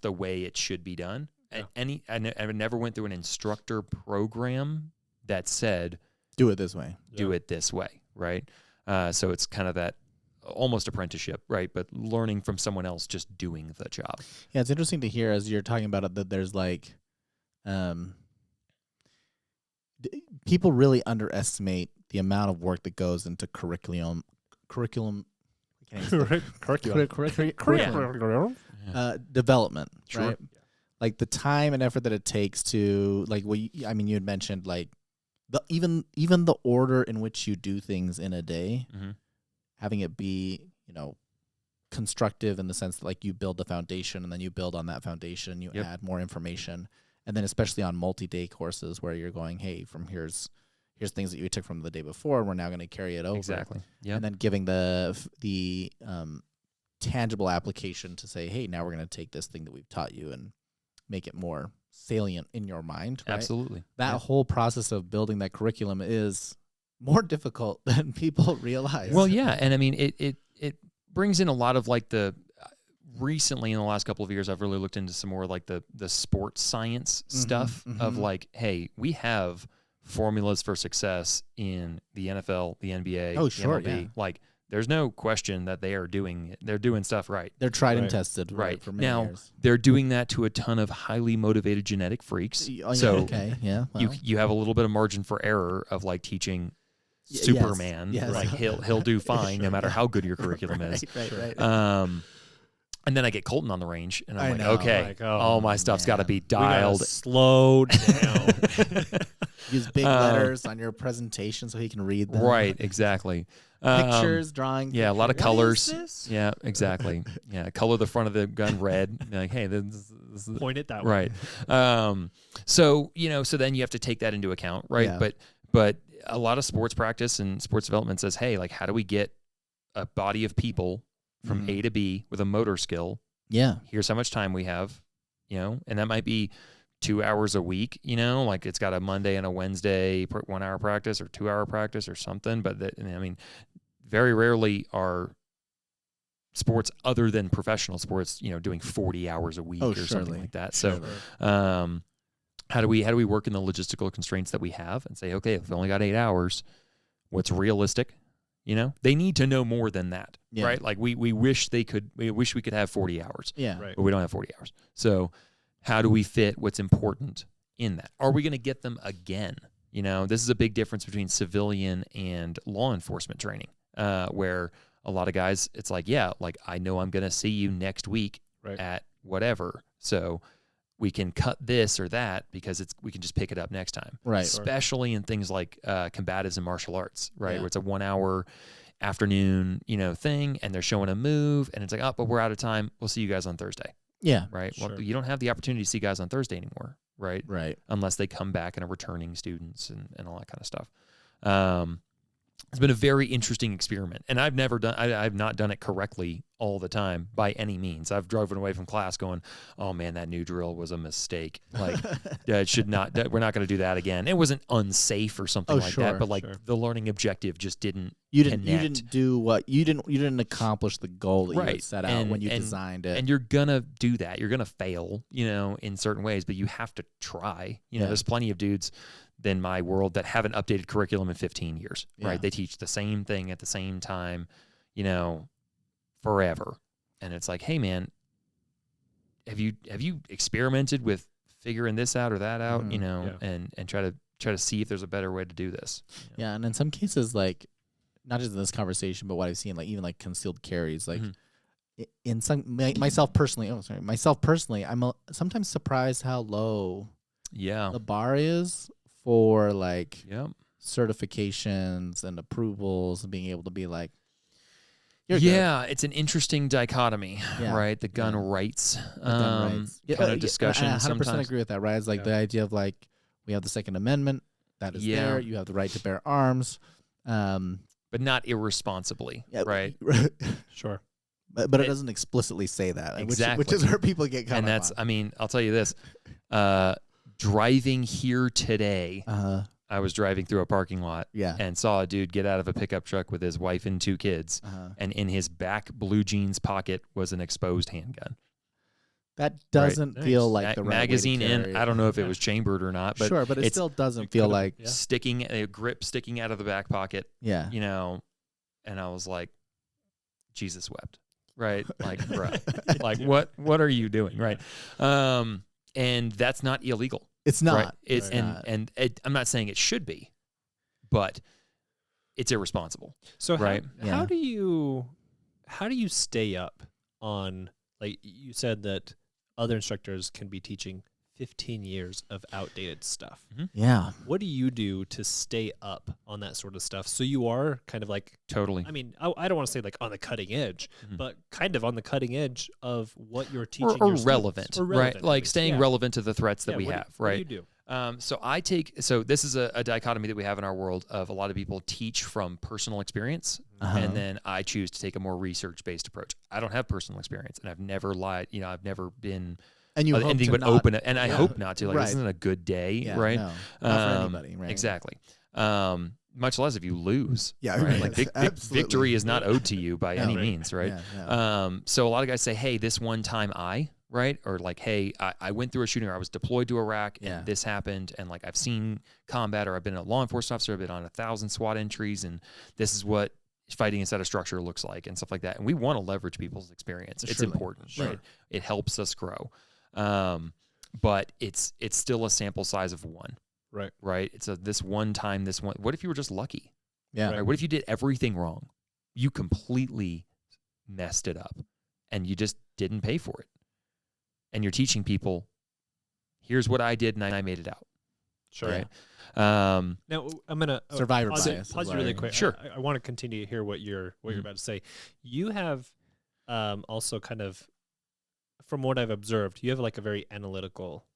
Speaker 1: the way it should be done. Yeah. I never went through an instructor program that said,
Speaker 2: do it this way.
Speaker 1: Do it this way, right? So it's kind of that almost apprenticeship, right? But learning from someone else just doing the job.
Speaker 2: Yeah, it's interesting to hear as you're talking about it that there's like people really underestimate the amount of work that goes into curriculum development,
Speaker 1: Sure.
Speaker 2: right? Like the time and effort that it takes to, like, you had mentioned, like, even the order in which you do things in a day, having it be, constructive in the sense that, like, you build the foundation and then you build on that foundation, you add more information. And then especially on multi-day courses where you're going, hey, from here's things that you took from the day before, and we're now going to carry it over.
Speaker 1: Exactly. Yeah.
Speaker 2: And then giving the tangible application to say, hey, now we're going to take this thing that we've taught you and make it more salient in your mind. Right?
Speaker 1: Absolutely.
Speaker 2: That whole process of building that curriculum is more difficult than people realize.
Speaker 1: Well, yeah, and I mean it brings in a lot of like the. Recently, in the last couple of years, I've really looked into some more like the sports science stuff of like, hey, we have formulas for success in the NFL, the NBA, the MLB.
Speaker 2: Yeah.
Speaker 1: Like, there's no question that they're doing stuff right.
Speaker 2: They're tried and tested,
Speaker 1: right?
Speaker 2: For many
Speaker 1: now,
Speaker 2: years.
Speaker 1: They're doing that to a ton of highly motivated genetic freaks. So,
Speaker 2: okay, yeah, well.
Speaker 1: you have a little bit of margin for error of like teaching Superman.
Speaker 2: Yes.
Speaker 1: Like he'll do fine no matter how good your curriculum is.
Speaker 2: Right.
Speaker 1: And then I get Colton on the range, and I'm
Speaker 2: know.
Speaker 1: all my stuff's got to be dialed.
Speaker 3: Slow down.
Speaker 2: Use big letters on your presentation so he can read them.
Speaker 1: Right, exactly.
Speaker 2: Pictures, drawing.
Speaker 1: Yeah, a lot of
Speaker 2: What
Speaker 1: colors.
Speaker 2: is this?
Speaker 1: Yeah, exactly. Yeah, color the front of the gun red. Like, hey, this is
Speaker 3: point it that way.
Speaker 1: Right. So then you have to take that into account, right?
Speaker 2: Yeah.
Speaker 1: But a lot of sports practice and sports development says, hey, like, how do we get a body of people from A to B with a motor skill?
Speaker 2: Yeah.
Speaker 1: Here's how much time we have, and that might be 2 hours a week, like it's got a Monday and a Wednesday 1 hour practice or 2 hour practice or something. But very rarely are sports other than professional sports, doing 40 hours a week or something like that. So, how do we work in the logistical constraints that we have and say, okay, if we only got 8 hours, what's realistic? They need to know more than that, right? Like we wish we could have 40 hours,
Speaker 2: right.
Speaker 1: But we don't have 40 hours. So how do we fit what's important in that? Are we going to get them again? This is a big difference between civilian and law enforcement training, where a lot of guys, it's like, I know I'm going to see you next week at whatever. So we can cut this or that because we can just pick it up next time.
Speaker 2: Right.
Speaker 1: Especially in things like combatives and martial arts, right?
Speaker 2: Yeah.
Speaker 1: Where it's a 1 hour afternoon, thing, and they're showing a move, and it's like, oh, but we're out of time. We'll see you guys on Thursday.
Speaker 2: Yeah.
Speaker 1: Right.
Speaker 3: Sure.
Speaker 1: Well, you don't have the opportunity to see guys on Thursday anymore, right?
Speaker 2: Right.
Speaker 1: Unless they come back and are returning students and all that kind of stuff. It's been a very interesting experiment, and I've not done it correctly all the time by any means. I've driven away from class going, oh man, that new drill was a mistake. Like, it should not, we're not going to do that again. It wasn't unsafe or something that, but the learning objective just didn't connect.
Speaker 2: You didn't do what you didn't accomplish the goal that you had set out when you designed it.
Speaker 1: And you're gonna do that. You're gonna fail, in certain ways, but you have to try. There's plenty of dudes in my world that haven't updated curriculum in 15 years, right? They teach the same thing at the same time, forever. And it's like, hey man, have you experimented with figuring this out or that out, and try to see if there's a better way to do this.
Speaker 2: Yeah, and in some cases, like, not just in this conversation, but what I've seen, like even like concealed carries, like in some myself personally, I'm sometimes surprised how low the bar is for like certifications and approvals and being able to be like, You're
Speaker 1: Yeah, it's an interesting dichotomy,
Speaker 2: Yeah.
Speaker 1: right? The gun
Speaker 2: Yeah.
Speaker 1: rights,
Speaker 2: good. Gun rights.
Speaker 1: kind of discussion.
Speaker 2: I 100%
Speaker 1: Sometimes,
Speaker 2: agree with that, right? It's like the idea of like we have the Second Amendment that is
Speaker 1: Yeah.
Speaker 2: there. You have the right to bear arms.
Speaker 1: but not irresponsibly, right?
Speaker 3: Sure.
Speaker 2: But it doesn't explicitly say that,
Speaker 1: Exactly.
Speaker 2: which is where people get caught
Speaker 1: And
Speaker 2: up
Speaker 1: that's,
Speaker 2: on.
Speaker 1: I mean, I'll tell you this: driving here today, I was driving through a parking lot
Speaker 2: Yeah.
Speaker 1: and saw a dude get out of a pickup truck with his wife and 2 kids, and in his back blue jeans pocket was an exposed handgun.
Speaker 2: That doesn't feel
Speaker 3: Nice.
Speaker 2: like the right
Speaker 1: Magazine
Speaker 2: way to carry
Speaker 1: in.
Speaker 2: it.
Speaker 1: I don't know if it was chambered or not, but
Speaker 2: Sure, but it
Speaker 1: it's
Speaker 2: still doesn't feel like
Speaker 1: sticking, a grip sticking out of the back pocket,
Speaker 2: yeah.
Speaker 1: you know. And I was like, Jesus wept, right? Like, bro, like what are you doing, right? And that's not illegal.
Speaker 2: It's not.
Speaker 1: Right? It's
Speaker 2: not.
Speaker 1: and I'm not saying it should be, but it's irresponsible.
Speaker 3: So
Speaker 1: Right.
Speaker 3: how do you stay up on, like you said that other instructors can be teaching 15 years of outdated stuff.
Speaker 2: Yeah.
Speaker 3: What do you do to stay up on that sort of stuff? So you are kind of like,
Speaker 1: Totally.
Speaker 3: I mean, I don't want to say like on the cutting edge, but kind of on the cutting edge of what you're teaching
Speaker 1: or
Speaker 3: your
Speaker 1: relevant,
Speaker 3: students. Or
Speaker 1: right?
Speaker 3: at
Speaker 1: Like
Speaker 3: least.
Speaker 1: staying
Speaker 3: Yeah.
Speaker 1: relevant to the threats that
Speaker 3: Yeah,
Speaker 1: we
Speaker 3: what
Speaker 1: have,
Speaker 3: do
Speaker 1: right?
Speaker 3: you do?
Speaker 1: So this is a dichotomy that we have in our world of a lot of people teach from personal experience, and then I choose to take a more research-based approach. I don't have personal experience, and I've never lied. You know, I've never been anything but open, and I hope not to. Like, this isn't a good day, right?
Speaker 2: No, not for anybody, right?
Speaker 1: Exactly. Much less if you lose.
Speaker 2: Yeah,
Speaker 1: right?
Speaker 2: right.
Speaker 1: Like victory is not owed to you by any means, right?
Speaker 2: Yeah,
Speaker 1: So a lot of guys say, "Hey, this one time right?" Or like, "Hey, I went through a shooting, or I was deployed to Iraq, and this happened, and like I've seen combat, or I've been a law enforcement officer, I've been on 1,000 SWAT entries, and this is what fighting inside a structure looks like," and stuff like that. And we want to leverage people's experience. It's important, right? It helps us grow. But it's still a sample size of one. Right. It's this one time, this one. What if you were just lucky?
Speaker 2: Yeah.
Speaker 1: Right? What if you did everything wrong? You completely messed it up, and you just didn't pay for it. And you're teaching people, here's what I did, and I made it out.
Speaker 3: Sure.
Speaker 1: Right.
Speaker 3: Now I'm gonna
Speaker 2: survivor
Speaker 3: pause
Speaker 2: bias.
Speaker 3: Pause you really quick.
Speaker 1: Sure.
Speaker 3: I want to continue to hear what you're about to say. You have also kind of, from what I've observed, you have like a very analytical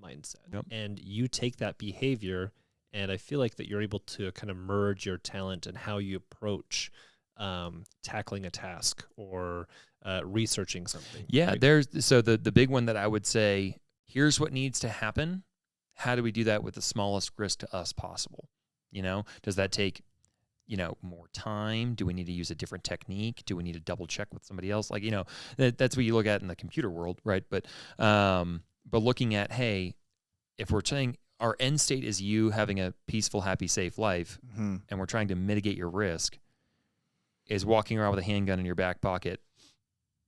Speaker 3: mindset, and you take that behavior, and I feel like that you're able to kind of merge your talent and how you approach tackling a task or researching something.
Speaker 1: Yeah,
Speaker 3: right?
Speaker 1: there's the big one that I would say, here's what needs to happen. How do we do that with the smallest risk to us possible? You know, does that take, more time? Do we need to use a different technique? Do we need to double check with somebody else? Like, that's what you look at in the computer world, right? But looking at, hey, if we're saying our end state is you having a peaceful, happy, safe life, and we're trying to mitigate your risk, is walking around with a handgun in your back pocket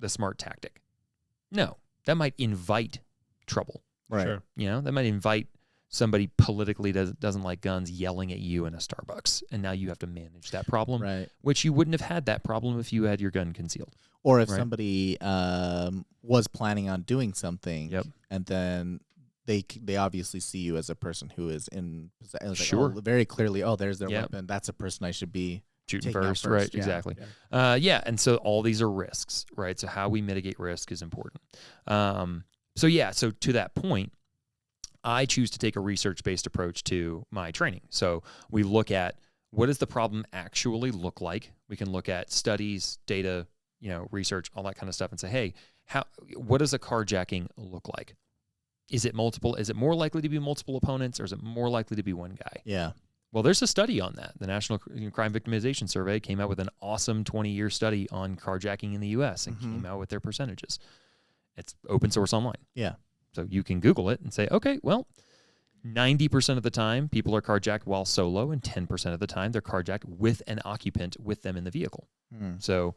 Speaker 1: the smart tactic? No, that might invite trouble.
Speaker 2: Right.
Speaker 3: Sure.
Speaker 1: That might invite somebody politically doesn't like guns yelling at you in a Starbucks, and now you have to manage that problem,
Speaker 2: Right.
Speaker 1: which you wouldn't have had that problem if you had your gun concealed.
Speaker 2: Or if somebody was planning on doing something, and then they obviously see you as a person who is in possession. Very clearly, there's their weapon. That's a person I should be
Speaker 1: shooting
Speaker 2: first.
Speaker 1: Right?
Speaker 2: Yeah.
Speaker 1: Exactly. And so all these are risks, right? So how we mitigate risk is important. So to that point, I choose to take a research-based approach to my training. So we look at, what does the problem actually look like? We can look at studies, data, research, all that kind of stuff, and say, hey, what does a carjacking look like? Is it multiple? Is it more likely to be multiple opponents, or is it more likely to be one guy?
Speaker 2: Yeah.
Speaker 1: Well, there's a study on that. The National Crime Victimization Survey came out with an awesome 20-year study on carjacking in the U.S. and came out with their percentages. It's open source online.
Speaker 2: Yeah.
Speaker 1: So you can Google it and say, okay, well, 90% of the time people are carjacked while solo, and 10% of the time they're carjacked with an occupant with them in the vehicle. So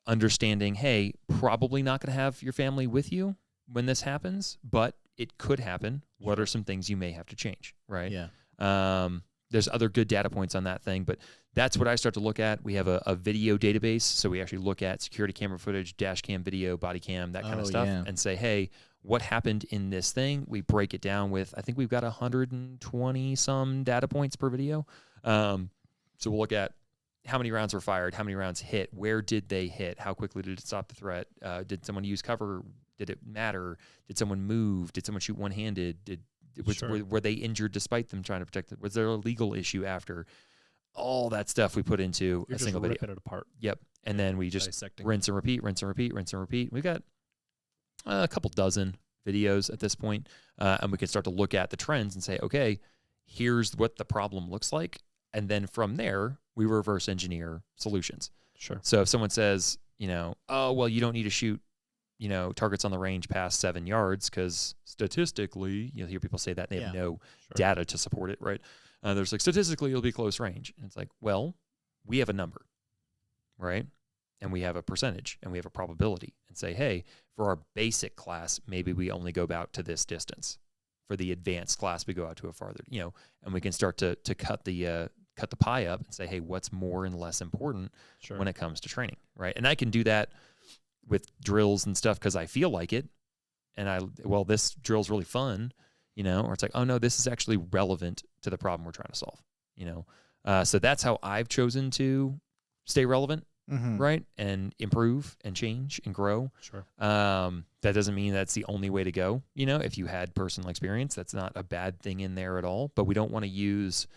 Speaker 1: understanding, hey, probably not going to have your family with you when this happens, but it could happen. What are some things you may have to change, right?
Speaker 2: Yeah.
Speaker 1: There's other good data points on that thing, but that's what I start to look at. We have a video database, so we actually look at security camera footage, dash cam video, body cam, that kind of stuff, and say, hey, what happened in this thing? We break it down with, I think we've got 120 some data points per video. So we'll look at how many rounds were fired, how many rounds hit, where did they hit, how quickly did it stop the threat, did someone use cover, did it matter, did someone move, did someone shoot one-handed, were they injured despite them trying to protect it, was there a legal issue after? All that stuff we put into a single video.
Speaker 3: Ripping it apart.
Speaker 1: Yep. And then we just
Speaker 3: dissecting.
Speaker 1: rinse and repeat, rinse and repeat, rinse and repeat. We've got a couple dozen videos at this point, and we can start to look at the trends and say, okay, here's what the problem looks like. And then from there, we reverse engineer solutions.
Speaker 3: Sure.
Speaker 1: So if someone says, oh, well, you don't need to shoot, targets on the range past 7 yards because statistically, you'll hear people say that, they have no data to support it, right? There's like, statistically, it'll be close range. And it's like, well, we have a number, right? And we have a percentage and we have a probability and say, hey, for our basic class, maybe we only go out to this distance. For the advanced class, we go out to a farther, and we can start to cut the pie up and say, hey, what's more and less important when it comes to training, right? And I can do that with drills and stuff because I feel like it. And this drill's really fun, or it's like, oh no, this is actually relevant to the problem we're trying to solve, so that's how I've chosen to stay relevant, right? And improve and change and grow.
Speaker 3: Sure.
Speaker 1: That doesn't mean that's the only way to go. If you had personal experience, that's not a bad thing in there at all, but we don't want to use,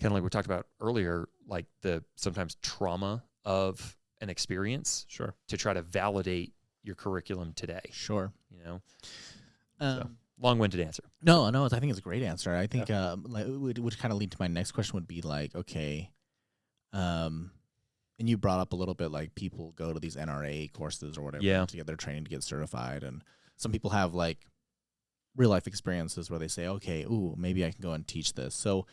Speaker 1: kind of like we talked about earlier, like the sometimes trauma of an experience to try to validate your curriculum today.
Speaker 2: Sure.
Speaker 1: So, long-winded answer.
Speaker 2: No, I think it's a great answer. I think which kind of lead to my next question would be like, okay, and you brought up a little bit like people go to these NRA courses or whatever to get their training to get certified, and some people have like real life experiences where they say, okay, maybe I can go and teach this. So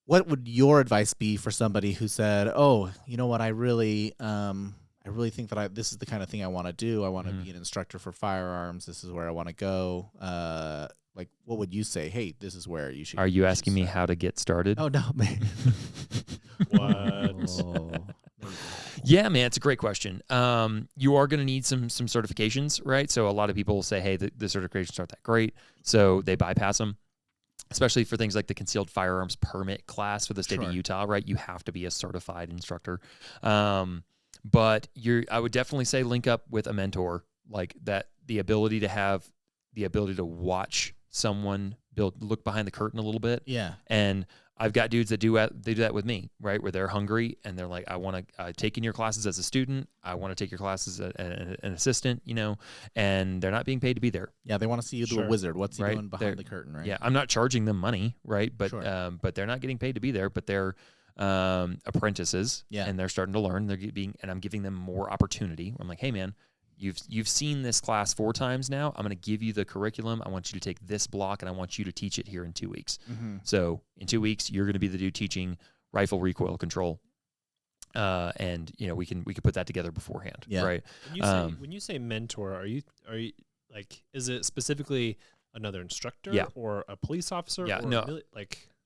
Speaker 2: what would your advice be for somebody who said, oh, you know what, I really think that this is the kind of thing I want to do. I want to be an instructor for firearms. This is where I want to go. Like, what would you say? Hey, this is where you should.
Speaker 1: Are you asking me how to get started?
Speaker 2: Oh, no, man.
Speaker 3: What?
Speaker 1: Yeah, man, it's a great question. You are going to need some certifications, right? So a lot of people say, hey, the certifications aren't that great, so they bypass them. Especially for things like the concealed firearms permit class for the state of Utah, right? You have to be a certified instructor. But I would definitely say link up with a mentor, like that, the ability to watch someone look behind the curtain a little bit.
Speaker 2: Yeah.
Speaker 1: And I've got dudes that do that with me, right? Where they're hungry and they're like, I want to take in your classes as a student. I want to take your classes as an assistant, and they're not being paid to be there.
Speaker 2: Yeah. They want to see you do a wizard. What's he doing behind the curtain, right?
Speaker 1: Yeah. I'm not charging them money, right? But, but they're not getting paid to be there, but they're apprentices and they're starting to learn. And I'm giving them more opportunity. I'm like, hey man, you've seen this class 4 times now. I'm going to give you the curriculum. I want you to take this block and I want you to teach it here in 2 weeks. So in 2 weeks, you're going to be the dude teaching rifle recoil control. And we can put that together beforehand.
Speaker 2: Yeah.
Speaker 1: Right.
Speaker 3: When you say mentor, are you like, is it specifically another instructor or a police officer?
Speaker 1: Yeah.
Speaker 3: Or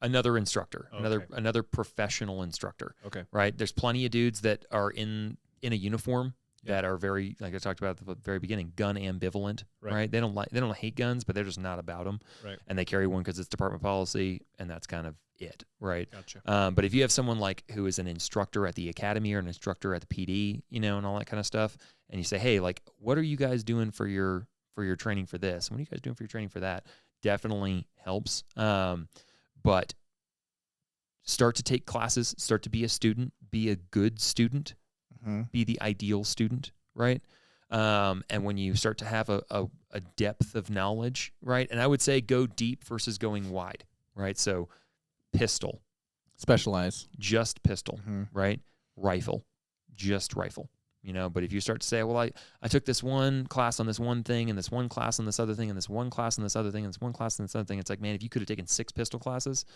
Speaker 1: another instructor,
Speaker 3: Okay.
Speaker 1: another professional instructor.
Speaker 3: Okay.
Speaker 1: Right. There's plenty of dudes that are in a uniform that are very, like I talked about at the very beginning, gun ambivalent, right? They don't hate guns, but they're just not about them.
Speaker 3: Right.
Speaker 1: And they carry one because it's department policy, and that's kind of it, right?
Speaker 3: Gotcha.
Speaker 1: But if you have someone like who is an instructor at the academy or an instructor at the PD, and all that kind of stuff, and you say, hey, like, what are you guys doing for your training for this? And what are you guys doing for your training for that? Definitely helps. But start to take classes, start to be a student, be a good student. Be the ideal student, right? And when you start to have a depth of knowledge, right? And I would say go deep versus going wide, right? So pistol.
Speaker 2: Specialize.
Speaker 1: Just pistol, right? Rifle. Just rifle. But if you start to say, well, I took this one class on this one thing and this one class on this other thing and this one class on this other thing and this one class on this other thing, it's like, man, if you could have taken 6 pistol classes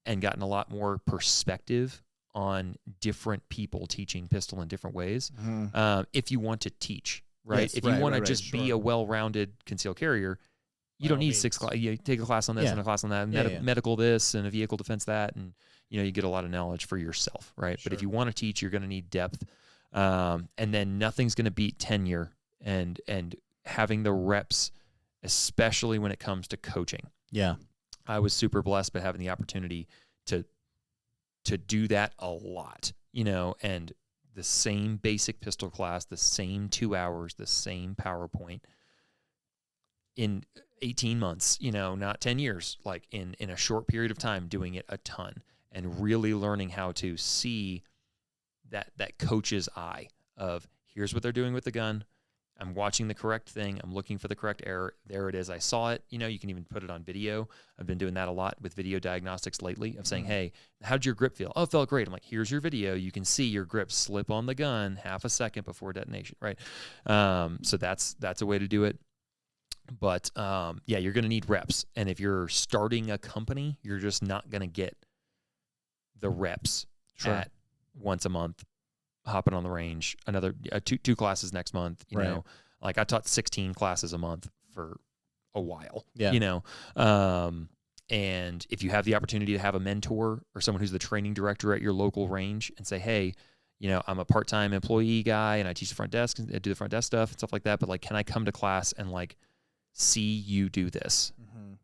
Speaker 1: and gotten a lot more perspective on different people teaching pistol in different ways. If you want to teach, right?
Speaker 2: Yes,
Speaker 1: if you want to just be a well-rounded concealed carrier, you don't need 6 classes. You take a class on this and a class on that, medical this and a vehicle defense that, and you get a lot of knowledge for yourself, right? But if you want to teach, you're going to need depth, and then nothing's going to beat tenure and having the reps, especially when it comes to coaching.
Speaker 2: Yeah,
Speaker 1: I was super blessed by having the opportunity to do that a lot, and the same basic pistol class, the same 2 hours, the same PowerPoint in 18 months, not 10 years, like in a short period of time, doing it a ton and really learning how to see that coach's eye of here's what they're doing with the gun. I'm watching the correct thing. I'm looking for the correct error. There it is. I saw it. You can even put it on video. I've been doing that a lot with video diagnostics lately of saying, hey, how'd your grip feel? Oh, it felt great. I'm like, here's your video. You can see your grip slip on the gun half a second before detonation, right? So that's a way to do it. But you're going to need reps. And if you're starting a company, you're just not going to get the reps at once a month, hopping on the range, another two classes next month, you know, like I taught 16 classes a month for a while, and if you have the opportunity to have a mentor or someone who's the training director at your local range and say, hey, I'm a part-time employee guy and I teach the front desk and do the front desk stuff and stuff like that, but like, can I come to class and like see you do this?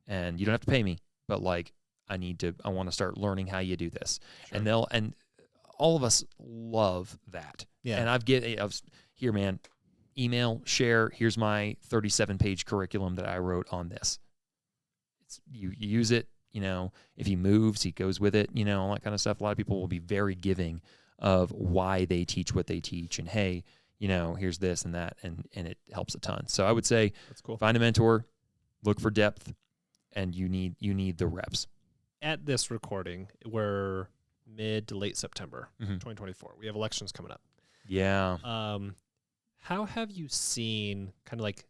Speaker 1: And you don't have to pay me, but like, I want to start learning how you do this. And and all of us love that. Yeah. And I was here, man, email, share. Here's my 37-page curriculum that I wrote on this. You use it, if he moves, he goes with it, all that kind of stuff. A lot of people will be very giving of why they teach what they teach. And hey, here's this and that, and it helps a ton. So I would say, that's cool. Find a mentor, look for depth, and you need the reps.
Speaker 3: At this recording, we're mid to late September 2024. We have elections coming up.
Speaker 1: Yeah.
Speaker 3: How have you seen kind of like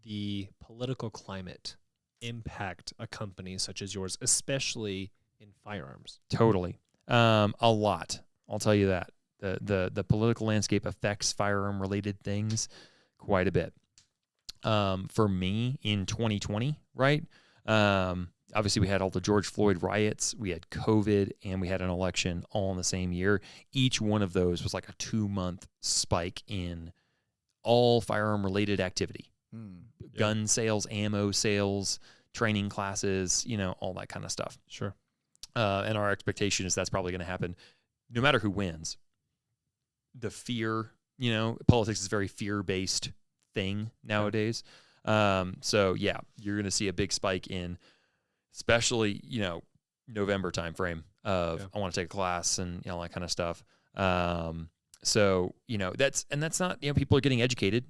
Speaker 3: the political climate impact a company such as yours, especially in firearms?
Speaker 1: Totally. A lot. I'll tell you that. The political landscape affects firearm related things quite a bit. For me in 2020, right? Obviously, we had all the George Floyd riots, we had COVID, and we had an election all in the same year. Each one of those was like a 2-month spike in all firearm-related activity. Gun sales, ammo sales, training classes, all that kind of stuff.
Speaker 3: Sure.
Speaker 1: And our expectation is that's probably going to happen no matter who wins. The fear, politics is a very fear-based thing nowadays. So, yeah, you're going to see a big spike in especially, November timeframe of I want to take a class and all that kind of stuff. So, that's not, people are getting educated.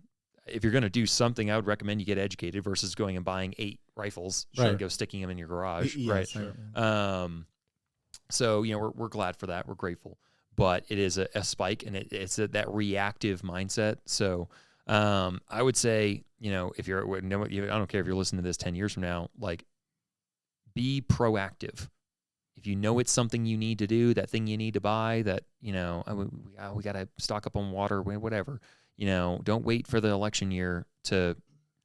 Speaker 1: If you're going to do something, I would recommend you get educated versus going and buying 8 rifles and go sticking them in your garage. Right. Sure. So, we're glad for that. We're grateful, but it is a spike and it's that reactive mindset. So, I would say, if you're, I don't care if you're listening to this 10 years from now, like, be proactive. If you know it's something you need to do, that thing you need to buy, that, we got to stock up on water, whatever, don't wait for the election year to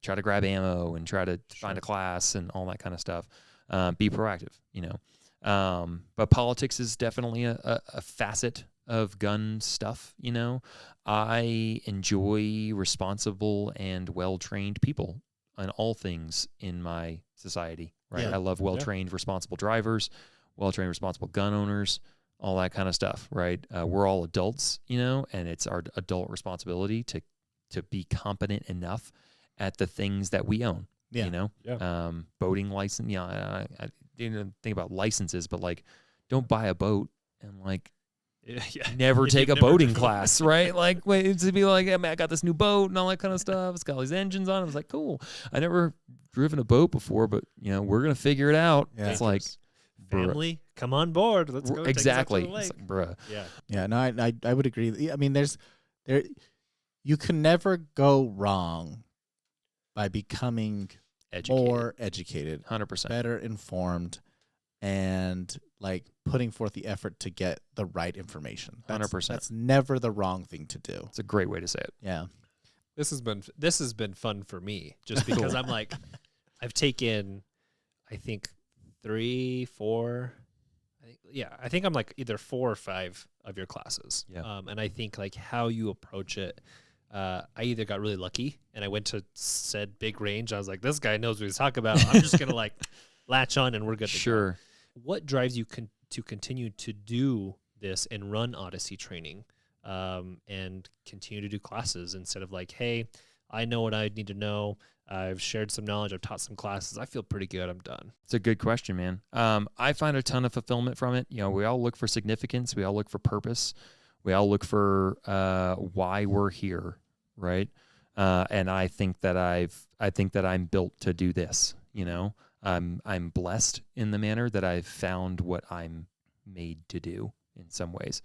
Speaker 1: try to grab ammo and try to find a class and all that kind of stuff. Be proactive, but politics is definitely a facet of gun stuff. I enjoy responsible and well-trained people on all things in my society. Right. I love well-trained, responsible drivers, well-trained, responsible gun owners, all that kind of stuff. Right. We're all adults, and it's our adult responsibility to be competent enough at the things that we own. Boating license. I didn't think about licenses, but like, don't buy a boat and like never take a boating class, right? Like, wait to be like, I got this new boat and all that kind of stuff. It's got all these engines on it. I was like, cool. I never driven a boat before, but we're gonna figure it out. Yeah. It's like,
Speaker 3: family, come on board. Let's go.
Speaker 1: Exactly.
Speaker 3: Take us out to the lake.
Speaker 1: It's like, bruh.
Speaker 2: Yeah. No, I would agree. I mean, you can never go wrong by becoming more educated,
Speaker 1: 100%,
Speaker 2: better informed, and like putting forth the effort to get the right information.
Speaker 1: 100%.
Speaker 2: That's never the wrong thing to do.
Speaker 1: It's a great way to say it.
Speaker 2: Yeah.
Speaker 3: This has been fun for me just because I'm like, I've taken, I think 3, 4, I think I'm like either 4 or 5 of your classes.
Speaker 1: Yeah.
Speaker 3: And I think like how you approach it, I either got really lucky and I went to said big range. I was like, this guy knows what he's talking about. I'm just going to like latch on and we're good to go.
Speaker 1: Sure.
Speaker 3: What drives you to continue to do this and run Odyssey Training, and continue to do classes instead of like, hey, I know what I need to know. I've shared some knowledge. I've taught some classes. I feel pretty good. I'm done.
Speaker 1: It's a good question, man. I find a ton of fulfillment from it. We all look for significance. We all look for purpose. We all look for why we're here, right? And I think that I'm built to do this. I'm blessed in the manner that I've found what I'm made to do in some ways.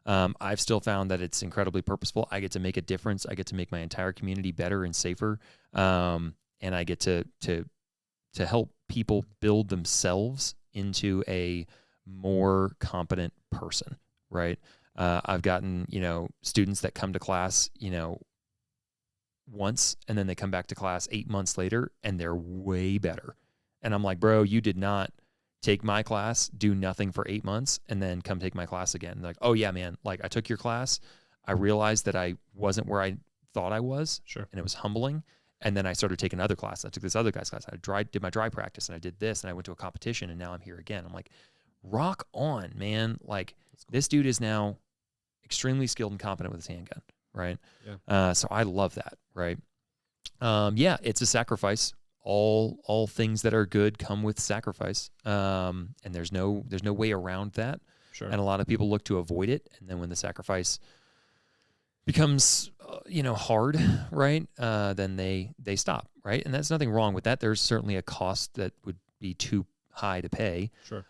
Speaker 1: I've still found that it's incredibly purposeful. I get to make a difference. I get to make my entire community better and safer. And I get to help people build themselves into a more competent person, right? I've gotten, students that come to class, once, and then they come back to class 8 months later and they're way better. And I'm like, bro, you did not take my class, do nothing for 8 months, and then come take my class again. Like, oh yeah, man, like I took your class. I realized that I wasn't where I thought I was.
Speaker 3: Sure.
Speaker 1: And it was humbling. And then I started taking other classes. I took this other guy's class. I did my dry practice, and I did this, and I went to a competition, and now I'm here again. I'm like, rock on, man. Like, this dude is now extremely skilled and competent with his handgun, right?
Speaker 3: Yeah.
Speaker 1: So I love that, right? Yeah, it's a sacrifice. All things that are good come with sacrifice, and there's no way around that.
Speaker 3: Sure.
Speaker 1: And a lot of people look to avoid it, and then when the sacrifice becomes hard, right? Then they stop, right? And there's nothing wrong with that. There's certainly a cost that would be too high to pay.
Speaker 3: Sure.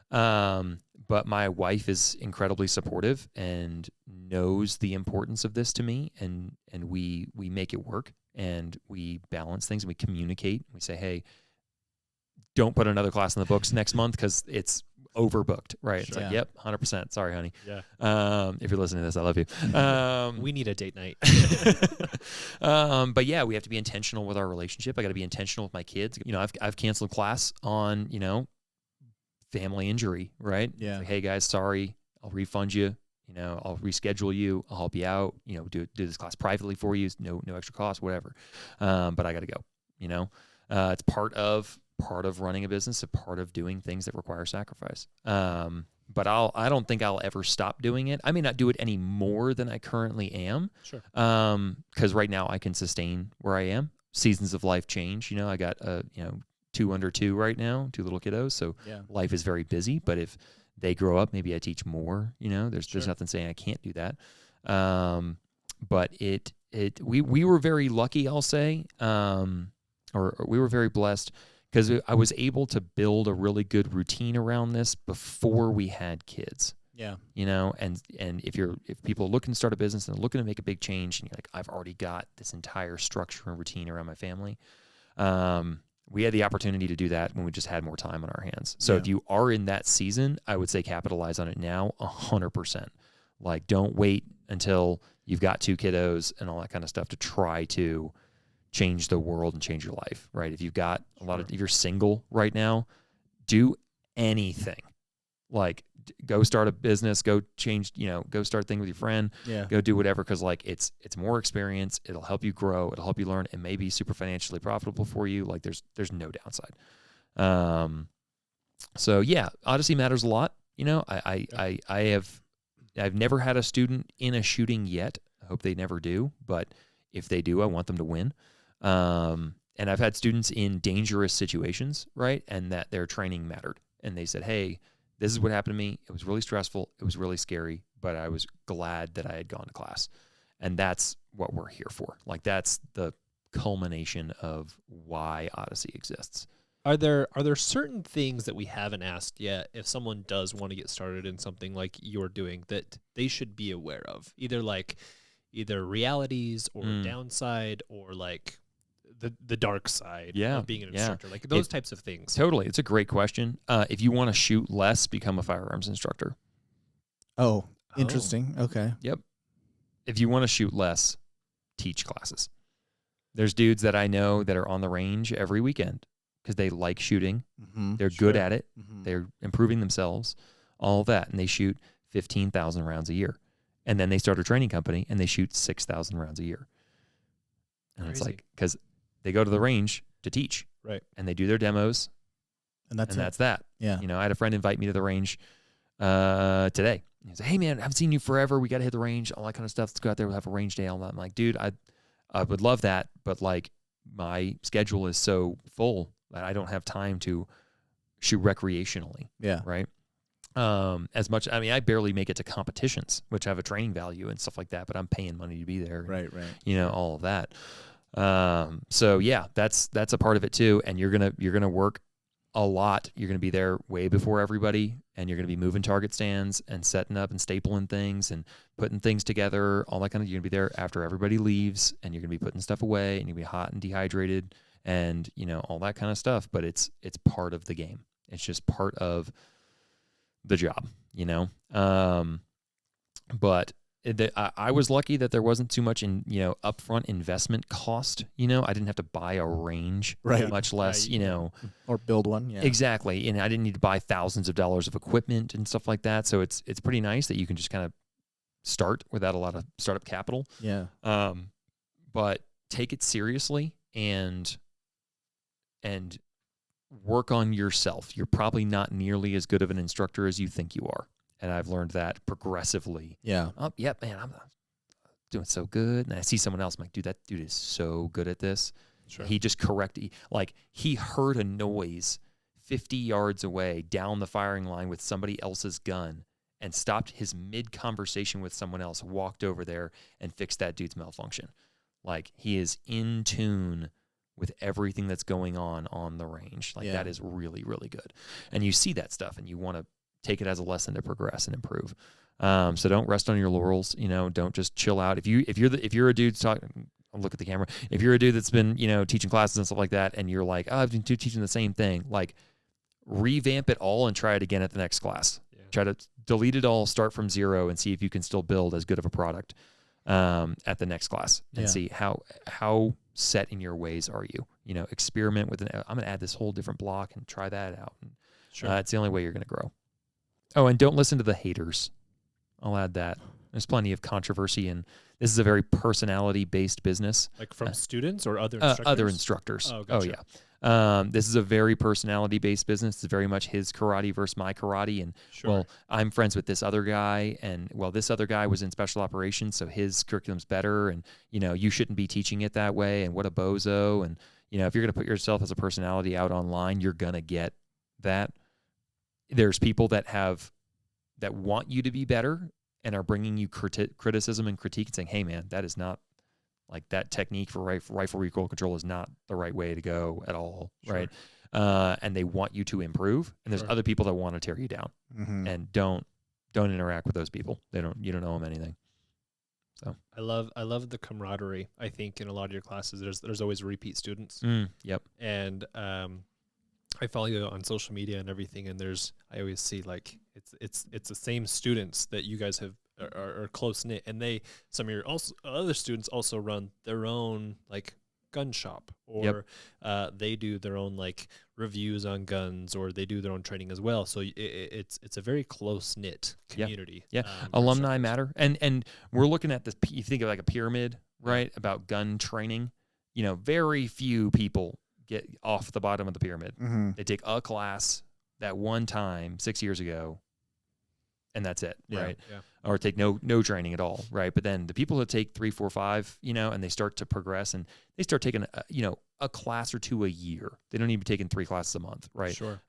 Speaker 1: But my wife is incredibly supportive and knows the importance of this to me, and we make it work, and we balance things, and we communicate. We say, hey, don't put another class in the books next month because it's overbooked, right? It's like, yep, 100%. Sorry, honey.
Speaker 3: Yeah.
Speaker 1: If you're listening to this, I love you.
Speaker 3: We need a date night.
Speaker 1: But yeah, we have to be intentional with our relationship. I got to be intentional with my kids. I've canceled class on, family injury, right?
Speaker 2: Yeah.
Speaker 1: It's like, hey guys, sorry, I'll refund you. I'll reschedule you. I'll help you out. Do this class privately for you. No extra cost, whatever. But I got to go. It's part of running a business, a part of doing things that require sacrifice. But I don't think I'll ever stop doing it. I may not do it any more than I currently am.
Speaker 3: Sure.
Speaker 1: Because right now I can sustain where I am. Seasons of life change. I got 2 under 2 right now, 2 little kiddos. So life is very busy. But if they grow up, maybe I teach more. There's nothing saying I can't do that. But we were very lucky, I'll say, or we were very blessed, because I was able to build a really good routine around this before we had kids.
Speaker 2: Yeah.
Speaker 1: And if people are looking to start a business and they're looking to make a big change, and you're like, I've already got this entire structure and routine around my family. We had the opportunity to do that when we just had more time on our hands. So if you are in that season, I would say capitalize on it now 100%. Like, don't wait until you've got 2 kiddos and all that kind of stuff to try to change the world and change your life, right? If you've got if you're single right now, do anything. Like, go start a business, go change, go start a thing with your friend, go do whatever. Cause like it's more experience. It'll help you grow. It'll help you learn. It may be super financially profitable for you. Like there's no downside. So yeah, Odyssey matters a lot. I've never had a student in a shooting yet. I hope they never do, but if they do, I want them to win. And I've had students in dangerous situations, right? And that their training mattered. And they said, hey, this is what happened to me. It was really stressful. It was really scary, but I was glad that I had gone to class. And that's what we're here for. Like, that's the culmination of why Odyssey exists.
Speaker 3: Are there certain things that we haven't asked yet, if someone does want to get started in something like you're doing, that they should be aware of? Either realities or downside, or like the dark side of being an instructor, like those types of things.
Speaker 1: Totally. It's a great question. If you want to shoot less, become a firearms instructor.
Speaker 2: Oh, interesting. Okay.
Speaker 1: Yep. If you want to shoot less, teach classes. There's dudes that I know that are on the range every weekend because they like shooting. Mm-hmm. They're good at it. Mm-hmm. They're improving themselves, all that. And they shoot 15,000 rounds a year. And then they start a training company and they shoot 6,000 rounds a year. And It's like, because they go to the range to teach.
Speaker 3: Right.
Speaker 1: And they do their demos. And that's that.
Speaker 2: Yeah.
Speaker 1: I had a friend invite me to the range today. he's like, hey man, I haven't seen you forever. We got to hit the range, all that kind of stuff. Let's go out there. We'll have a range day. All that. I'm like, dude, I would love that, but like my schedule is so full that I don't have time to shoot recreationally.
Speaker 2: Yeah.
Speaker 1: Right. As much, I mean, I barely make it to competitions, which have a training value and stuff like that, but I'm paying money to be there.
Speaker 2: Right.
Speaker 1: You know, all of that. So yeah, that's a part of it too. And you're going to work a lot. You're going to be there way before everybody, and you're going to be moving target stands and setting up and stapling things and putting things together, all that kind of, you're going to be there after everybody leaves, and you're going to be putting stuff away, and you're going to be hot and dehydrated and, you know, all that kind of stuff. But it's part of the game. It's just part of the job, you know? But I was lucky that there wasn't too much upfront investment cost. You know, I didn't have to buy a range,
Speaker 2: right,
Speaker 1: much less,
Speaker 2: or build one. Yeah.
Speaker 1: Exactly. And I didn't need to buy thousands of dollars of equipment and stuff like that. So it's pretty nice that you can just kind of start without a lot of startup capital.
Speaker 2: Yeah.
Speaker 1: But take it seriously and work on yourself. You're probably not nearly as good of an instructor as you think you are. And I've learned that progressively.
Speaker 2: Yeah.
Speaker 1: Oh, yeah, man, I'm doing so good. And I see someone else, I'm like, dude, that dude is so good at this.
Speaker 3: Sure.
Speaker 1: He just he heard a noise 50 yards away down the firing line with somebody else's gun and stopped his mid-conversation with someone else, walked over there and fixed that dude's malfunction. Like, he is in tune with everything that's going on the range. Like, that is really, really good. And you see that stuff, and you want to take it as a lesson to progress and improve. So don't rest on your laurels. You know, don't just chill out. If you're a dude talking, I'll look at the camera. If you're a dude that's been, teaching classes and stuff like that, and you're like, oh, I've been teaching the same thing, like, revamp it all and try it again at the next class. Yeah. Try to delete it all, start from zero, and see if you can still build as good of a product at the next class, and see how set in your ways are you. Experiment with I'm going to add this whole different block and try that out. Sure. It's the only way you're going to grow. Oh, and don't listen to the haters. I'll add that. There's plenty of controversy, and this is a very personality-based business.
Speaker 3: Like from students or other instructors?
Speaker 1: Other instructors.
Speaker 3: Oh, gotcha.
Speaker 1: Oh, yeah. This is a very personality-based business. It's very much his karate versus my karate. And, well, I'm friends with this other guy, and, well, this other guy was in special operations, so his curriculum's better, and, you shouldn't be teaching it that way, and what a bozo. And, if you're going to put yourself as a personality out online, you're going to get that. There's people that want you to be better and are bringing you criticism and critique and saying, hey, man, that is not, like, that technique for rifle recoil control is not the right way to go at all, right? And they want you to improve. And there's other people that want to tear you down. Mm-hmm. And don't interact with those people. You don't know them anything. So
Speaker 3: I love the camaraderie. I think in a lot of your classes, there's always repeat students.
Speaker 1: Yep.
Speaker 3: And I follow you on social media and everything, and I always see, like, it's the same students that you guys are close knit, and some of your other students also run their own, like, gun shop, or they do their own, like, reviews on guns, or they do their own training as well. So it's a very close knit community.
Speaker 1: Yeah, alumni matter, and we're looking at this. You think of like a pyramid, right? About gun training. Very few people get off the bottom of the pyramid. Mm-hmm. They take a class that one time 6 years ago, and that's it, right? Yeah. Or take no training at all, right? But then the people that take 3, 4, 5, and they start to progress, and they start taking a class or two a year. They don't even be taking 3 classes a month, right?
Speaker 3: Sure.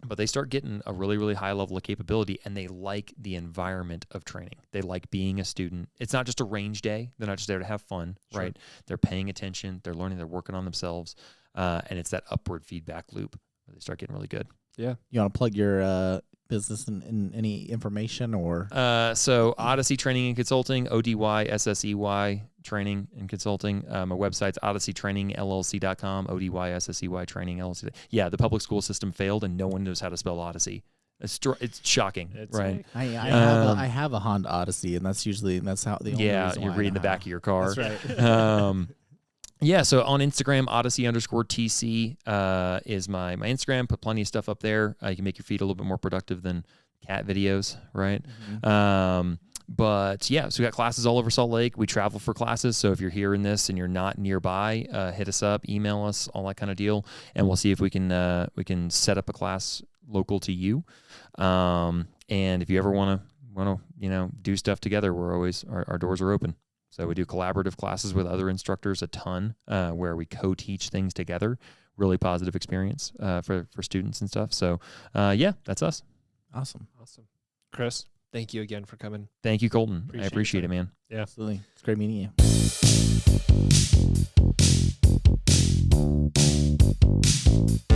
Speaker 1: But they start getting a really, really high level of capability, and they like the environment of training. They like being a student. It's not just a range day. They're not just there to have fun, right? They're paying attention. They're learning. They're working on themselves. And it's that upward feedback loop where they start getting really good.
Speaker 2: Yeah. You want to plug your business and any information or?
Speaker 1: So Odyssey Training and Consulting, ODYSSEY Training and Consulting. My website's odysseytrainingllc.com, ODYSSEY Training LLC. Yeah, the public school system failed, and no one knows how to spell Odyssey. It's shocking, right?
Speaker 2: I have a Honda Odyssey, and that's how the only reason
Speaker 1: you're reading the back of your car.
Speaker 2: That's right.
Speaker 1: Yeah, so on Instagram, Odyssey_TC is my Instagram. Put plenty of stuff up there. You can make your feed a little bit more productive than cat videos, right? Mm-hmm. But yeah, so we got classes all over Salt Lake. We travel for classes, so if you're hearing this and you're not nearby, hit us up, email us, all that kind of deal, and we'll see if we can set up a class local to you. And if you ever want to want to, do stuff together, we're always, our doors are open. So we do collaborative classes with other instructors a ton, where we co-teach things together. Really positive experience for students and stuff. So yeah, that's us.
Speaker 2: Awesome.
Speaker 3: Chris, thank you again for coming.
Speaker 1: Thank you, Colton. I appreciate it, man.
Speaker 3: Yeah,
Speaker 2: Absolutely. It's great meeting you.